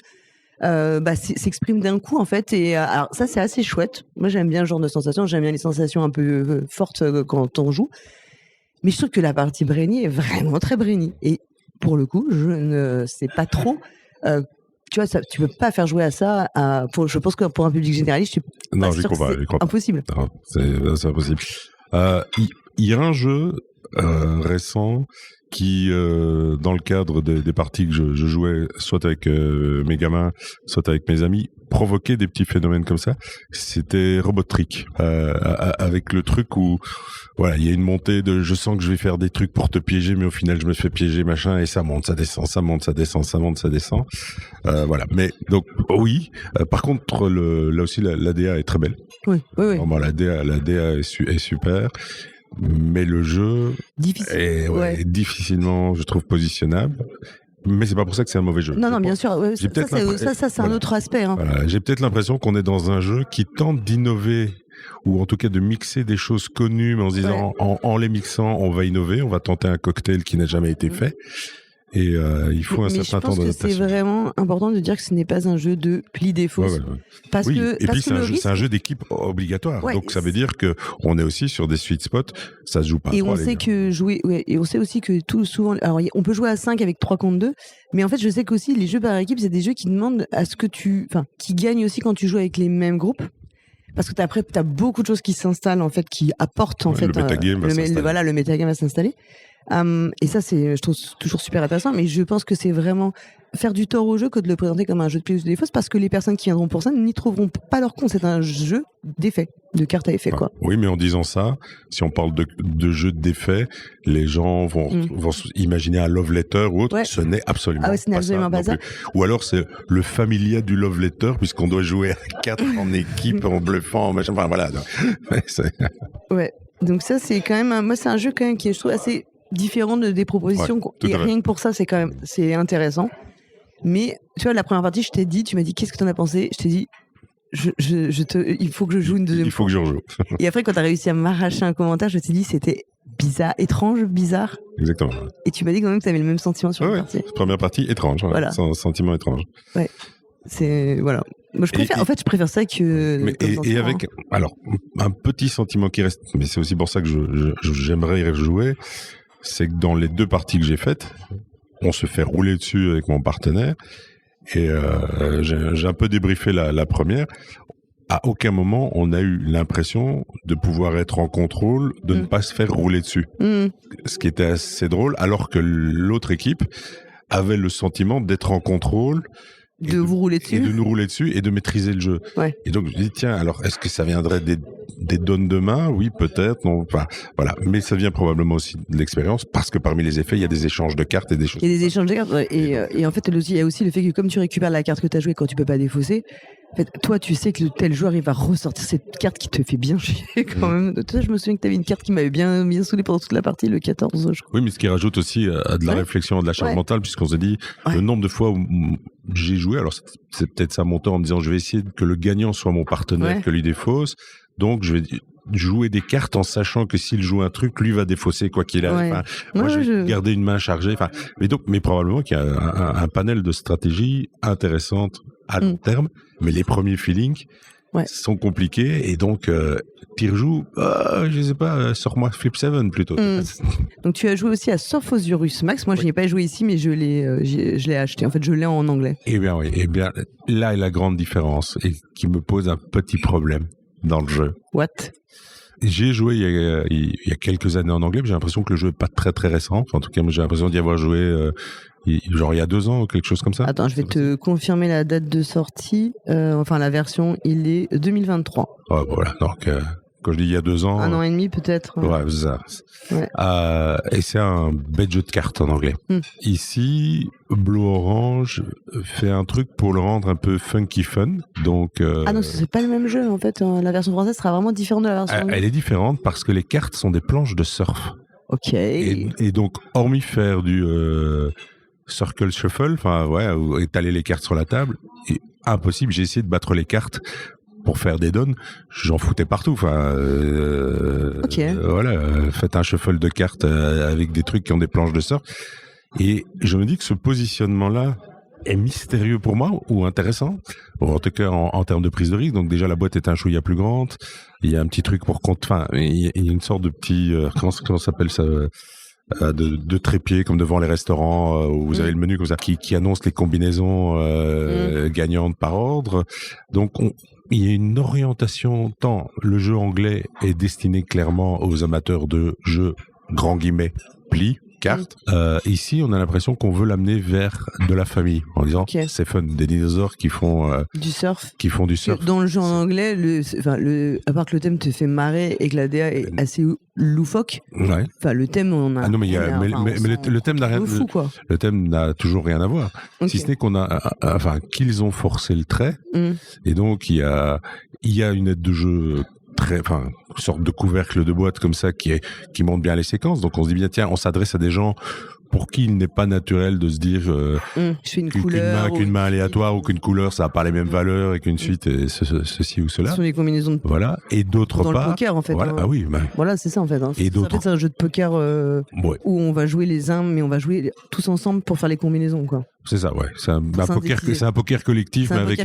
s'exprime d'un coup en fait. Et alors ça c'est assez chouette. Moi j'aime bien ce genre de sensation, j'aime bien les sensations un peu fortes quand on joue, mais je trouve que la partie Brainy est vraiment très Brainy, et pour le coup je ne sais pas trop tu vois, tu peux pas faire jouer à ça. Je pense que pour un public généraliste, je suis impossible. Non, c'est impossible. Il y a un jeu récent qui, dans le cadre des parties que je jouais, soit avec mes gamins, soit avec mes amis, provoquait des petits phénomènes comme ça. C'était Robot Trick, avec le truc où voilà, il y a une montée de je sens que je vais faire des trucs pour te piéger, mais au final je me fais piéger, machin, et ça monte, ça descend, ça monte, ça descend, ça monte, ça descend. Voilà. Mais donc oui. Par contre, là aussi la DA est très belle. Oui. Vraiment, la DA est super. Mais le jeu est difficilement, je trouve, positionnable. Mais c'est pas pour ça que c'est un mauvais jeu. Non, bien sûr. Ouais, ça, c'est un autre aspect. Hein. Voilà, j'ai peut-être l'impression qu'on est dans un jeu qui tente d'innover, ou en tout cas de mixer des choses connues, mais en se disant, en les mixant, on va innover, on va tenter un cocktail qui n'a jamais été fait. Et il faut un certain temps d'adaptation. Je pense que c'est vraiment important de dire que ce n'est pas un jeu de pli défaut. Et puis c'est un jeu d'équipe obligatoire. Donc ça veut dire que on est aussi sur des sweet spots. Ça se joue pas. Et on sait aussi que tout souvent, alors on peut jouer à 5 avec 3 contre 2, mais en fait je sais qu'aussi les jeux par équipe, c'est des jeux qui demandent à ce que qui gagnent aussi quand tu joues avec les mêmes groupes. Parce que après, t'as beaucoup de choses qui s'installent en fait, qui apportent en fait le metagame le metagame va s'installer. Et ça, je trouve toujours super intéressant, mais je pense que c'est vraiment faire du tort au jeu que de le présenter comme un jeu de pli ou de défaut, parce que les personnes qui viendront pour ça n'y trouveront pas leur compte. C'est un jeu d'effets, de cartes à effets, quoi. Oui, mais en disant ça, si on parle de jeu d'effets, les gens vont imaginer un love letter ou autre. Ce n'est absolument pas ça. Ou alors c'est le familia du love letter, puisqu'on doit jouer à 4 en équipe, en bluffant, en machin. Enfin, voilà. Donc ça, c'est quand même moi, c'est un jeu quand même qui est, je trouve, assez différent des propositions. Et rien que pour ça, c'est intéressant. Mais tu vois, la première partie, tu m'as dit qu'est-ce que t'en as pensé. Je t'ai dit, il faut que je joue une deuxième fois. Il faut que je rejoue. Et après, quand t'as réussi à m'arracher un commentaire, je t'ai dit c'était bizarre. Exactement. Et tu m'as dit quand même que t'avais le même sentiment sur la partie. Première partie étrange, voilà. Sentiment étrange. Ouais. Moi, je préfère ça que. Et avec, alors, un petit sentiment qui reste, mais c'est aussi pour ça que j'aimerais y rejouer, c'est que dans les 2 parties que j'ai faites, on se fait rouler dessus avec mon partenaire, et j'ai un peu débriefé la première. À aucun moment on a eu l'impression de pouvoir être en contrôle, de ne pas se faire rouler dessus. Ce qui était assez drôle, alors que l'autre équipe avait le sentiment d'être en contrôle. De vous rouler dessus. Et de nous rouler dessus et de maîtriser le jeu. Ouais. Et donc, je me dis, tiens, alors, est-ce que ça viendrait des donnes de main? Oui, peut-être, non, enfin, voilà. Mais ça vient probablement aussi de l'expérience, parce que parmi les effets, il y a des échanges de cartes et des choses. Il y a des échanges de cartes, et en fait, il y a aussi le fait que comme tu récupères la carte que tu as jouée quand tu peux pas défausser, en fait, toi, tu sais que tel joueur, il va ressortir cette carte qui te fait bien chier quand même. Toi, je me souviens que tu avais une carte qui m'avait bien saoulé pendant toute la partie, le 14, je crois. Oui, mais ce qui rajoute aussi à de la réflexion, de la charge mentale, puisqu'on s'est dit, le nombre de fois où j'ai joué, alors c'est peut-être ça mon temps en me disant, je vais essayer que le gagnant soit mon partenaire, que lui défausse. Donc, je vais jouer des cartes en sachant que s'il joue un truc, lui va défausser quoi qu'il arrive. Enfin, moi, je vais garder une main chargée. Enfin, mais probablement qu'il y a un panel de stratégies intéressantes à long terme. Mais les premiers feelings, sont compliqués et donc tu rejoues, je sais pas, sors-moi Flip 7 plutôt. Donc tu as joué aussi à Sophosaurus Max. Moi, je n'y ai pas joué ici, mais je l'ai acheté. En fait, je l'ai en anglais. Eh bien oui, là est la grande différence et qui me pose un petit problème dans le jeu. What? J'ai joué il y a quelques années en anglais, mais j'ai l'impression que le jeu est pas très très récent. Enfin, en tout cas, j'ai l'impression d'y avoir joué genre il y a 2 ans ou quelque chose comme ça. Attends, je vais te confirmer la date de sortie. Enfin, la version, il est 2023. Ouais, voilà, donc quand je dis il y a 2 ans... 1 an et demi peut-être. Ouais, c'est ça. Ouais. Et c'est un bête jeu de cartes en anglais. Ici, Blue Orange fait un truc pour le rendre un peu funky fun. Donc, Ah non, c'est pas le même jeu en fait. La version française sera vraiment différente de la version anglaise. Elle est différente parce que les cartes sont des planches de surf. Ok. Et donc, hormis faire du circle shuffle, enfin ouais, ou étaler les cartes sur la table, impossible. J'ai essayé de battre les cartes pour faire des dons, j'en foutais partout. Enfin, voilà, faites un shuffle de cartes avec des trucs qui ont des planches de surf. Et je me dis que ce positionnement-là est mystérieux pour moi ou intéressant. Bon, en tout cas, en termes de prise de risque. Donc déjà, la boîte est un chouïa plus grande. Il y a un petit truc pour compte. Enfin, il y a une sorte de petit comment ça s'appelle ça? De trépied comme devant les restaurants où vous avez le menu comme ça qui annonce les combinaisons gagnantes par ordre. Donc il y a une orientation, tant le jeu anglais est destiné clairement aux amateurs de jeux grand guillemets pli cartes. Ici on a l'impression qu'on veut l'amener vers de la famille en disant c'est fun, des dinosaures qui font du surf. Dans le jeu en anglais, à part que le thème te fait marrer et que la DA est assez loufoque. Ouais. Enfin le thème on a. Ah non mais le thème n'a rien. Fou, quoi. Le thème n'a toujours rien à voir. Si ce n'est qu'on a, qu'ils ont forcé le trait. Et donc il y a une aide de jeu une sorte de couvercle de boîte comme ça qui montre bien les séquences. Donc on se dit bien tiens, on s'adresse à des gens pour qui il n'est pas naturel de se dire je fais qu'une main aléatoire ou qu'une couleur ça n'a pas les mêmes valeurs et qu'une suite est ceci ou cela. Ce sont des combinaisons de voilà. Et d'autre part dans le poker en fait. Voilà, ah oui, voilà, c'est ça en fait. Et d'autres. C'est un jeu de poker où on va jouer les uns, mais on va jouer tous ensemble pour faire les combinaisons quoi. C'est ça, ouais. C'est un poker collectif, mais avec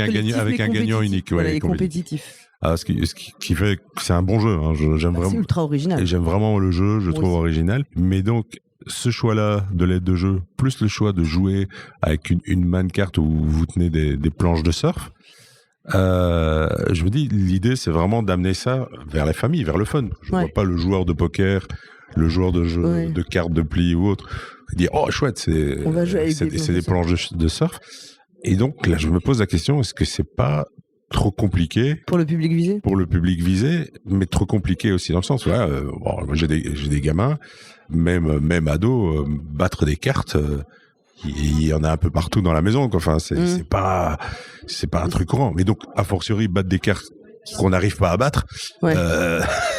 un gagnant unique. Voilà, et compétitif. Ce qui fait que c'est un bon jeu. Hein. J'aime vraiment. C'est ultra original. Et j'aime vraiment le jeu, je trouve original. Mais donc, ce choix-là de l'aide de jeu, plus le choix de jouer avec une main carte où vous tenez des planches de surf, je me dis, l'idée, c'est vraiment d'amener ça vers la famille, vers le fun. Je vois pas le joueur de poker, le joueur de jeu, de cartes de pli ou autre, dire, oh, chouette, c'est des planches de surf. Et donc, là, je me pose la question, est-ce que c'est pas trop compliqué pour le public visé, mais trop compliqué aussi dans le sens moi j'ai des gamins, même ados, battre des cartes, il y en a un peu partout dans la maison quoi. Enfin c'est pas un truc courant, mais donc a fortiori battre des cartes qu'on n'arrive pas à battre,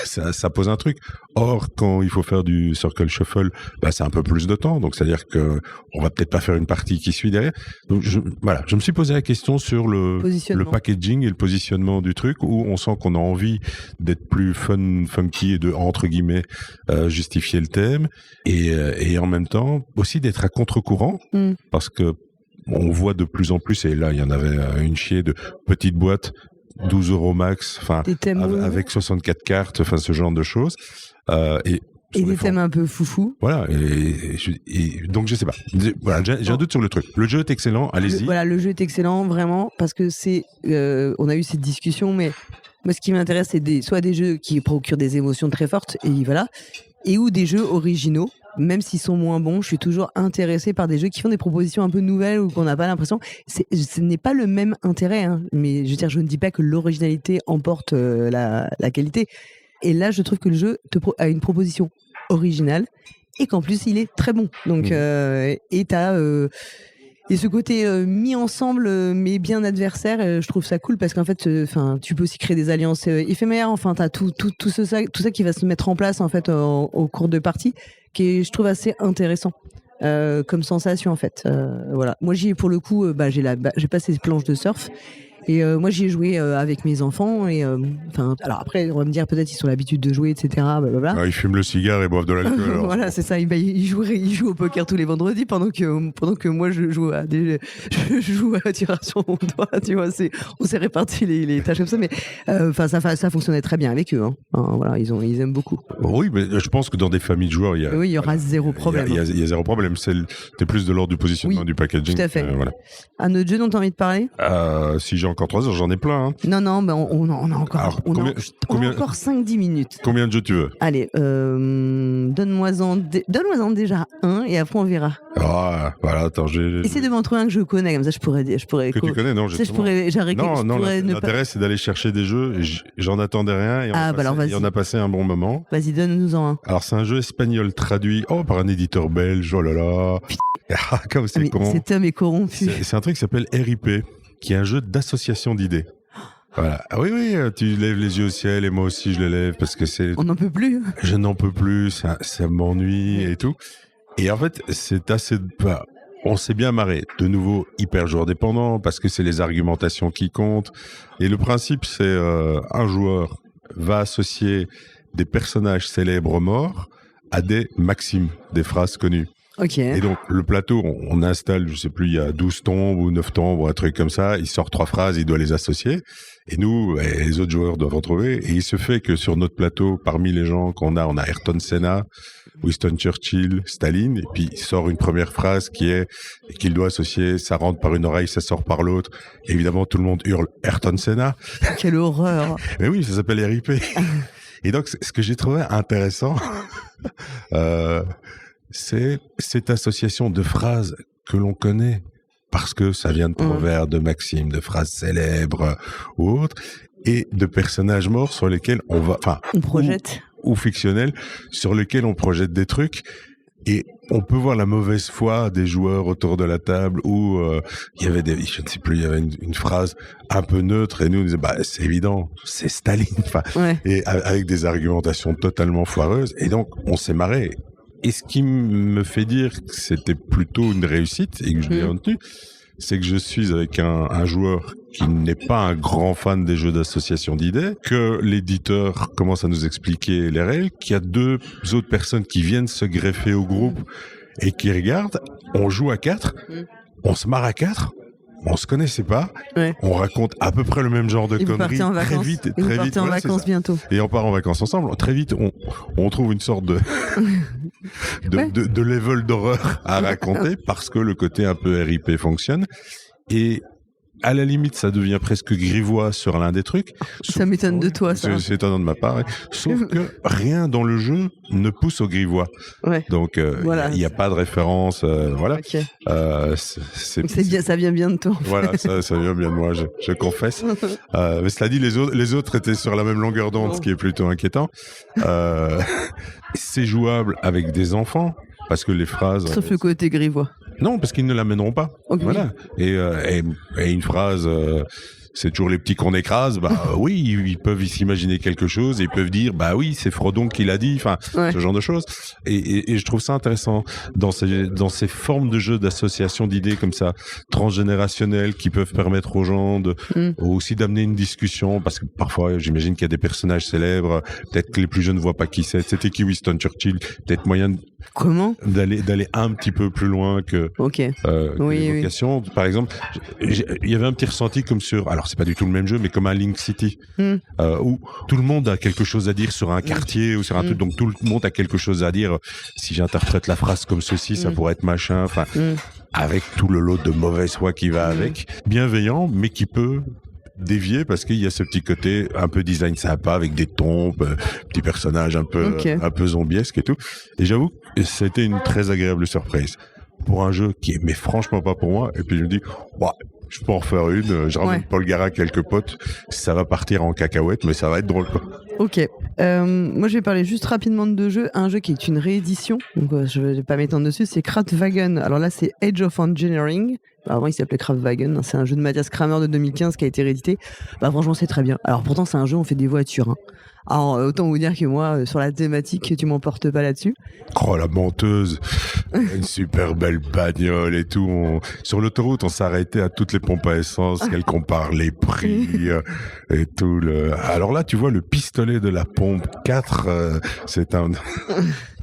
ça pose un truc. Or, quand il faut faire du circle shuffle, c'est un peu plus de temps, donc c'est-à-dire que on va peut-être pas faire une partie qui suit derrière. Donc je me suis posé la question sur le packaging et le positionnement du truc, où on sent qu'on a envie d'être plus funky et de entre guillemets justifier le thème, et en même temps aussi d'être à contre-courant, parce que on voit de plus en plus, et là il y en avait une chier de petites boîtes. 12 € max, avec 64 cartes, ce genre de choses. Et des thèmes un peu foufou. Voilà, et donc je sais pas. Voilà, j'ai un doute sur le truc. Le jeu est excellent, allez-y. Le jeu est excellent, vraiment, parce que on a eu cette discussion, mais moi ce qui m'intéresse, c'est soit des jeux qui procurent des émotions très fortes, ou des jeux originaux. Même s'ils sont moins bons, je suis toujours intéressée par des jeux qui font des propositions un peu nouvelles ou qu'on n'a pas l'impression. Ce n'est pas le même intérêt, hein, mais je veux dire, je ne dis pas que l'originalité emporte la qualité. Et là, je trouve que le jeu a une proposition originale et qu'en plus, il est très bon. Donc, et ce côté mis ensemble, mais bien adversaire, je trouve ça cool parce qu'en fait, tu peux aussi créer des alliances éphémères. Enfin, t'as tout ça qui va se mettre en place en fait au cours de partie, qui est, je trouve, assez intéressant comme sensation en fait. Voilà. Moi, pour le coup, j'ai passé ces planches de surf Et moi, j'y ai joué avec mes enfants. Et alors après, on va me dire peut-être ils ont l'habitude de jouer, etc. Blablabla. Ils fument le cigare et boivent de l'alcool. Voilà, c'est ça. Ils jouent au poker tous les vendredis pendant que moi je joue à la tiration au doigt. Tu vois, on s'est réparti les tâches comme ça, mais ça fonctionnait très bien avec eux. Hein. Voilà, ils aiment beaucoup. Oui, mais je pense que dans des familles de joueurs, il y aura zéro problème. Il y a zéro problème. T'es plus de l'ordre du positionnement, du packaging. Tout à fait. Voilà. Un autre jeu dont tu as envie de parler? Si j'ai encore 3 heures, j'en ai plein. Hein. Non, on a encore. Alors, on a encore 5-10 minutes. Combien de jeux tu veux? Allez, donne-moi-en déjà un et après on verra. Ah, voilà, attends, essaie de m'en trouver un que je connais, comme ça je pourrais. Que tu connais, non, justement. L'intérêt, c'est d'aller chercher des jeux. J'en attendais rien et on a passé un bon moment. Vas-y, donne-nous-en un. Alors, c'est un jeu espagnol traduit par un éditeur belge. Oh là là. Comme c'est con. Cet homme est corrompu. C'est un truc qui s'appelle RIP, qui est un jeu d'association d'idées. Voilà. Ah oui, tu lèves les yeux au ciel et moi aussi je les lève parce que c'est... On n'en peut plus. Je n'en peux plus, ça m'ennuie et tout. Et en fait, c'est assez... on s'est bien marré. De nouveau, hyper joueur dépendant parce que c'est les argumentations qui comptent. Et le principe, c'est un joueur va associer des personnages célèbres morts à des maximes, des phrases connues. Okay. Et donc, le plateau, on installe, je sais plus, il y a 12 tombes ou 9 tombes ou un truc comme ça. Il sort 3 phrases, il doit les associer. Et nous, les autres joueurs doivent en trouver. Et il se fait que sur notre plateau, parmi les gens qu'on a, on a Ayrton Senna, Winston Churchill, Staline. Et puis, il sort une première phrase qu'il doit associer. Ça rentre par une oreille, ça sort par l'autre. Et évidemment, tout le monde hurle Ayrton Senna. Quelle horreur. Mais oui, ça s'appelle RIP. Et donc, ce que j'ai trouvé intéressant, c'est cette association de phrases que l'on connaît parce que ça vient de proverbes, de maximes, de phrases célèbres ou autres, et de personnages morts sur lesquels on projette ou fictionnels sur lesquels on projette des trucs. Et on peut voir la mauvaise foi des joueurs autour de la table où il y avait je ne sais plus, il y avait une phrase un peu neutre et nous on disait c'est évident, c'est Staline, et avec des argumentations totalement foireuses. Et donc on s'est marré. Et ce qui me fait dire que c'était plutôt une réussite et que je l'ai retenu, c'est que je suis avec un joueur qui n'est pas un grand fan des jeux d'association d'idées, que l'éditeur commence à nous expliquer les règles, qu'il y a 2 autres personnes qui viennent se greffer au groupe et qui regardent. On joue à 4, on se marre à 4. On se connaissait pas. Ouais. On raconte à peu près le même genre de conneries très vite. Vous partez en vacances bientôt. Et on part en vacances ensemble. Très vite, on trouve une sorte de level d'horreur à raconter parce que le côté un peu RIP fonctionne. Et à la limite, ça devient presque grivois sur l'un des trucs. Ça m'étonne de toi, ça. C'est étonnant de ma part. Ouais. Sauf que rien dans le jeu ne pousse au grivois. Ouais. Donc, il n'y a pas de référence. Voilà. Okay. C'est bien, ça vient bien de toi. Voilà, ça vient bien de moi, je confesse. Mais cela dit, les autres étaient sur la même longueur d'onde, ce qui est plutôt inquiétant. C'est jouable avec des enfants. Parce que les phrases... Sauf le côté grivois. Non, parce qu'ils ne l'amèneront pas. Okay. Voilà. Et une phrase, c'est toujours les petits qu'on écrase. Oui, ils peuvent s'imaginer quelque chose et ils peuvent dire, oui, c'est Frodon qui l'a dit. Enfin, ce genre de choses. Et je trouve ça intéressant dans ces formes de jeux d'association d'idées comme ça, transgénérationnelles, qui peuvent permettre aux gens aussi d'amener une discussion. Parce que parfois, j'imagine qu'il y a des personnages célèbres. Peut-être que les plus jeunes voient pas qui c'est. C'était qui Winston Churchill? Peut-être moyen d'aller un petit peu plus loin que l'évocation. Par exemple, il y avait un petit ressenti comme sur, alors c'est pas du tout le même jeu, mais comme un Link City, où tout le monde a quelque chose à dire sur un quartier ou sur un truc, donc tout le monde a quelque chose à dire. Si j'interprète la phrase comme ceci, ça pourrait être machin, avec tout le lot de mauvaise foi qui va avec, bienveillant, mais qui peut dévier parce qu'il y a ce petit côté un peu design sympa avec des tombes, petits personnages un peu zombiesques et tout. Et j'avoue que c'était une très agréable surprise pour un jeu qui est mais franchement pas pour moi. Et puis je me dis, je peux en refaire une. Je ramène Paul Gara quelques potes. Ça va partir en cacahuète, mais ça va être drôle, quoi. Ok. Moi, je vais parler juste rapidement de 2 jeux. Un jeu qui est une réédition, donc je vais pas m'étendre dessus, c'est Kraftwagen. Alors là, c'est Age of Engineering. Avant, il s'appelait Kraftwagen. C'est un jeu de Matthias Kramer de 2015 qui a été réédité. Bah, franchement, c'est très bien. Alors, pourtant, c'est un jeu, on fait des voitures. Hein. Alors, autant vous dire que moi, sur la thématique, tu m'emportes pas là-dessus. Oh, la menteuse. Une super belle bagnole et tout. Sur l'autoroute, on s'arrêtait à toutes les pompes à essence, qu'elle compare les prix et tout. Alors là, tu vois, le pistolet de la pompe 4, c'est un...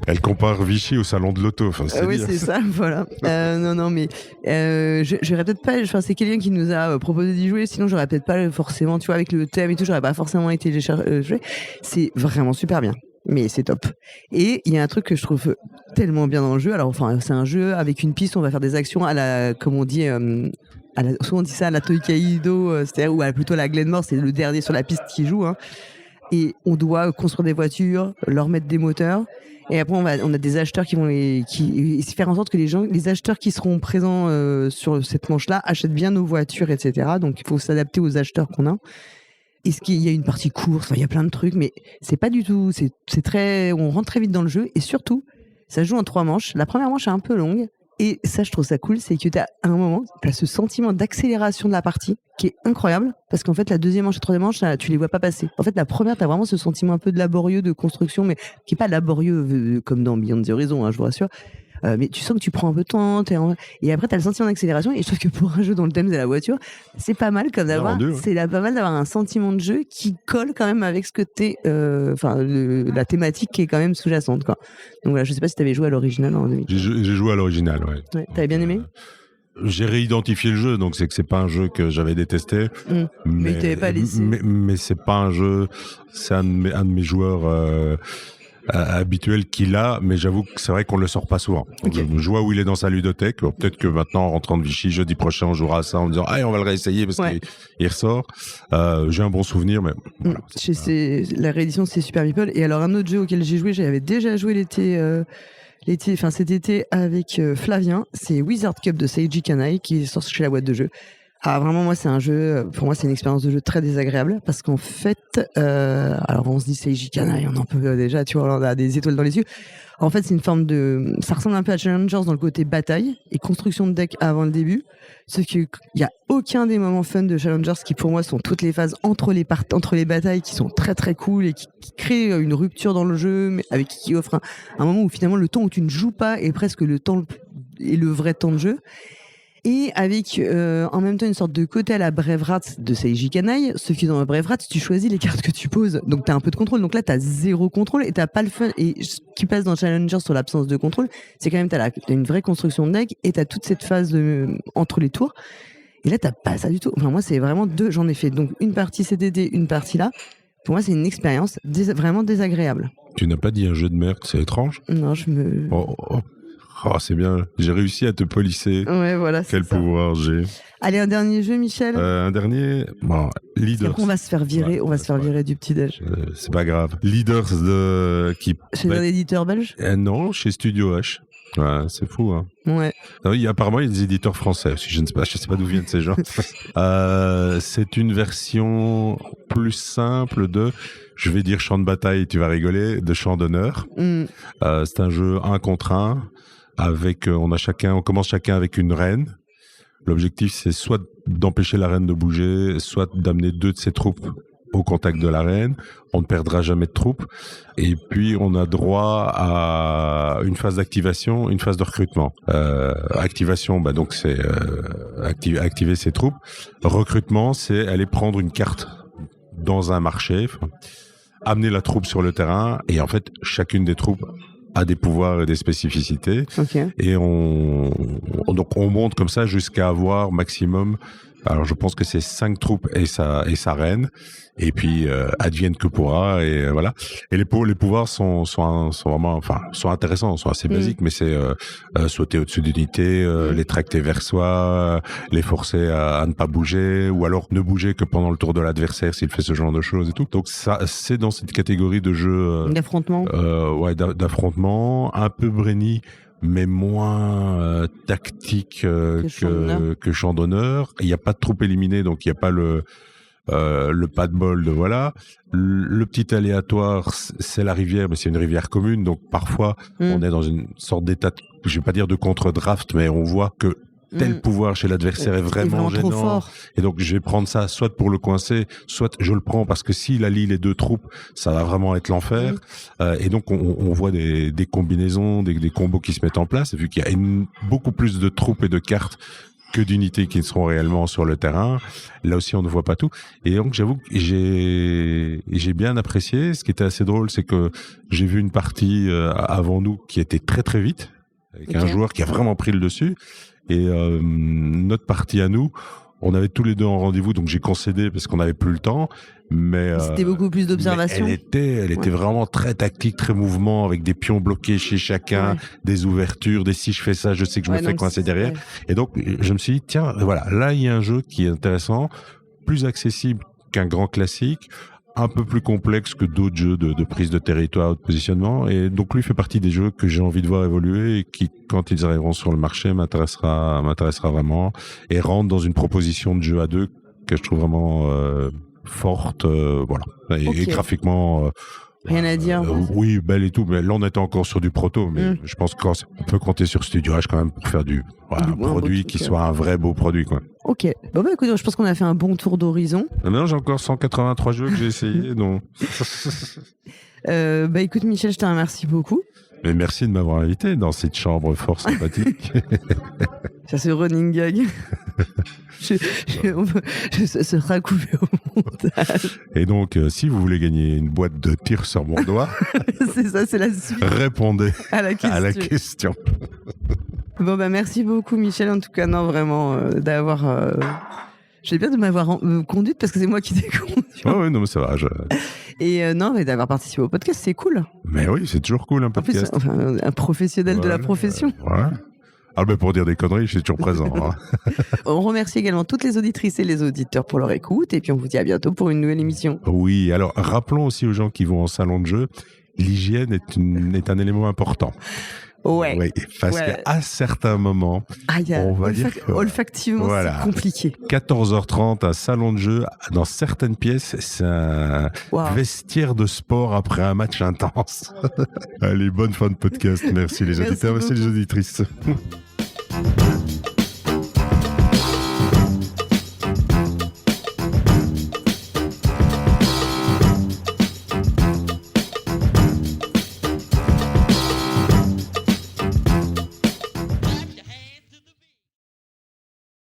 Elle compare Vichy au salon de l'auto. Enfin, oui, c'est ça, voilà. Non, mais j'aurais peut-être pas... Enfin, c'est quelqu'un qui nous a proposé d'y jouer, sinon j'aurais peut-être pas forcément, tu vois, avec le thème et tout, j'aurais pas forcément été jouer. C'est vraiment super bien. Mais c'est top. Et il y a un truc que je trouve tellement bien dans le jeu. Alors, enfin, c'est un jeu avec une piste, on va faire des actions à la, comme on dit, souvent on dit ça à la Toikaido, c'est-à-dire, ou plutôt à la Glenmore, c'est le dernier sur la piste qui joue. Hein. Et on doit construire des voitures, leur mettre des moteurs. Et après, on a des acheteurs qui vont faire en sorte que les acheteurs qui seront présents sur cette manche-là achètent bien nos voitures, etc. Donc, il faut s'adapter aux acheteurs qu'on a. Est-ce qu'il y a une partie course, il y a plein de trucs, mais c'est pas du tout, c'est très, on rentre très vite dans le jeu et surtout, ça joue en 3 manches. La première manche est un peu longue et ça, je trouve ça cool, c'est que à un moment, tu as ce sentiment d'accélération de la partie qui est incroyable parce qu'en fait, la deuxième manche et la troisième manche, tu les vois pas passer. En fait, la première, tu as vraiment ce sentiment un peu de laborieux de construction, mais qui est pas laborieux comme dans Beyond the Horizon, hein, je vous rassure. Mais tu sens que tu prends un peu de temps, et après t'as le sentiment d'accélération, et je trouve que pour un jeu dont le thème c'est la voiture, c'est pas mal comme d'avoir, pas mal d'avoir un sentiment de jeu qui colle quand même avec ce que t'es, la thématique qui est quand même sous-jacente, quoi. Donc voilà, je sais pas si t'avais joué à l'original en 2000. J'ai joué à l'original, ouais. T'avais bien aimé? J'ai réidentifié le jeu, donc c'est que c'est pas un jeu que j'avais détesté. Mais il t'avait pas laissé. Mais c'est pas un jeu, c'est un de mes joueurs habituel qu'il a, mais j'avoue que c'est vrai qu'on le sort pas souvent. Okay. Je vois où il est dans sa ludothèque. Bon, peut-être que maintenant, en rentrant de Vichy, jeudi prochain, on jouera à ça en me disant « Ah, on va le réessayer parce qu'il ressort. » J'ai un bon souvenir, mais voilà. La réédition, c'est Super Meeple. Et alors, un autre jeu auquel j'ai joué, j'avais déjà joué cet été avec Flavien, c'est Wizard Cup de Seiji Kanai qui sort chez la boîte de jeu. Ah, vraiment, moi, c'est un jeu, pour moi, c'est une expérience de jeu très désagréable parce qu'en fait, alors on se dit Seiji Kanai, on en peut déjà, tu vois, on a des étoiles dans les yeux. En fait, c'est une forme ça ressemble un peu à Challengers dans le côté bataille et construction de deck avant le début. Sauf qu'il y a aucun des moments fun de Challengers qui, pour moi, sont toutes les phases entre les batailles qui sont très très cool et qui créent une rupture dans le jeu, mais avec qui offre un moment où finalement le temps où tu ne joues pas est presque le temps et le vrai temps de jeu. Et avec en même temps une sorte de côté à la Brave Rats de Seiji Kanai, sauf que dans la Brave Rats, tu choisis les cartes que tu poses. Donc tu as un peu de contrôle. Donc là, tu as 0 contrôle et tu pas le fun. Et ce qui passe dans Challenger sur l'absence de contrôle, c'est quand même tu as une vraie construction de deck et tu as toute cette phase entre les tours. Et là, tu pas ça du tout. Enfin, moi, c'est vraiment j'en ai fait donc une partie CDD, une partie là. Pour moi, c'est une expérience vraiment désagréable. Tu n'as pas dit un jeu de merde, c'est étrange. Non, je me... Oh, c'est bien. J'ai réussi à te polisser. Ouais, voilà. Quel pouvoir j'ai. Allez, un dernier jeu, Michel. Un dernier. Bon, Leaders. Après, on va se faire virer. On va se faire virer du petit déj. C'est pas grave. Leaders chez un éditeur belge. Non, chez Studio H. Ouais, c'est fou, hein. Ouais. Oui, apparemment, il y a des éditeurs français aussi. Je sais pas d'où viennent ces gens. C'est une version plus simple je vais dire champ de bataille, tu vas rigoler, de champ d'honneur. C'est un jeu 1 contre 1. On commence chacun avec une reine. L'objectif, c'est soit d'empêcher la reine de bouger, soit d'amener 2 de ses troupes au contact de la reine. On ne perdra jamais de troupes. Et puis, on a droit à une phase d'activation, une phase de recrutement. Activation, donc c'est activer ses troupes. Recrutement, c'est aller prendre une carte dans un marché, amener la troupe sur le terrain. Et en fait, chacune des troupes a des pouvoirs et des spécificités. Okay. Et on monte comme ça jusqu'à avoir maximum, alors je pense que c'est 5 troupes et sa reine, et puis advienne que pourra, et voilà. Et les pouvoirs sont vraiment, sont intéressants, sont assez basiques, mais c'est sauter au-dessus d'unités, les tracter vers soi, les forcer à ne pas bouger, ou alors ne bouger que pendant le tour de l'adversaire s'il fait ce genre de choses et tout. Donc ça, c'est dans cette catégorie de jeux d'affrontement. D'affrontement, un peu brainy, mais moins tactique que champ d'honneur. Il n'y a pas de troupes éliminées, donc il n'y a pas le pas de bol de voilà. Le petit aléatoire, c'est la rivière, mais c'est une rivière commune, donc parfois on est dans une sorte d'état, je vais pas dire de contre-draft, mais on voit que tel pouvoir chez l'adversaire est vraiment trop gênant. fort. Et donc, je vais prendre ça soit pour le coincer, soit je le prends parce que s'il allie les deux troupes, ça va vraiment être l'enfer. Et donc, on voit des combinaisons, des combos qui se mettent en place. Vu qu'il y a beaucoup plus de troupes et de cartes que d'unités qui ne seront réellement sur le terrain. Là aussi, on ne voit pas tout. Et donc, j'avoue que j'ai bien apprécié. Ce qui était assez drôle, c'est que j'ai vu une partie avant nous qui était très très vite, avec un joueur qui a vraiment pris le dessus. Et notre partie à nous, on avait tous les deux en rendez-vous, donc j'ai concédé parce qu'on n'avait plus le temps. Mais c'était beaucoup plus d'observation. Elle était vraiment très tactique, très mouvement, avec des pions bloqués chez chacun, des ouvertures, des si je fais ça, je sais que je me fais coincer derrière. Et donc je me suis dit tiens, voilà, là il y a un jeu qui est intéressant, plus accessible qu'un grand classique, un peu plus complexe que d'autres jeux de prise de territoire ou de positionnement. Et donc lui fait partie des jeux que j'ai envie de voir évoluer et qui, quand ils arriveront sur le marché, m'intéressera vraiment et rentre dans une proposition de jeu à deux que je trouve vraiment forte, voilà. Et graphiquement, rien à dire. Oui, belle et tout, mais là on était encore sur du proto, mais je pense qu'on peut compter sur Studio H quand même pour faire un produit qui soit un vrai beau produit, quoi. Ok. Bon bah écoute, je pense qu'on a fait un bon tour d'horizon. Non, j'ai encore 183 jeux que j'ai essayé, donc. Bah écoute Michel, je te remercie beaucoup. Mais merci de m'avoir invité dans cette chambre fort sympathique. Ça c'est running gag. Ce sera coupé au montage. Et donc, si vous voulez gagner une boîte de tir sur mon doigt, c'est ça, c'est la suite. Répondez à la question. Bon bah merci beaucoup Michel, en tout cas non vraiment d'avoir. J'ai bien de m'avoir conduite parce que c'est moi qui t'ai conduit. Oui, non mais ça va. Et non, mais d'avoir participé au podcast, c'est cool. Mais oui, c'est toujours cool un podcast. En plus, un professionnel de la profession. Ouais. Ah ben pour dire des conneries, je suis toujours présent. Hein. On remercie également toutes les auditrices et les auditeurs pour leur écoute et puis on vous dit à bientôt pour une nouvelle émission. Oui, alors rappelons aussi aux gens qui vont en salon de jeu, l'hygiène est un élément important. Ouais. Oui, parce qu'à certains moments, on va dire que, olfactivement, c'est compliqué. 14h30, un salon de jeu, dans certaines pièces, c'est un vestiaire de sport après un match intense. Allez, bonne fin de podcast. Merci les auditeurs, merci les auditrices.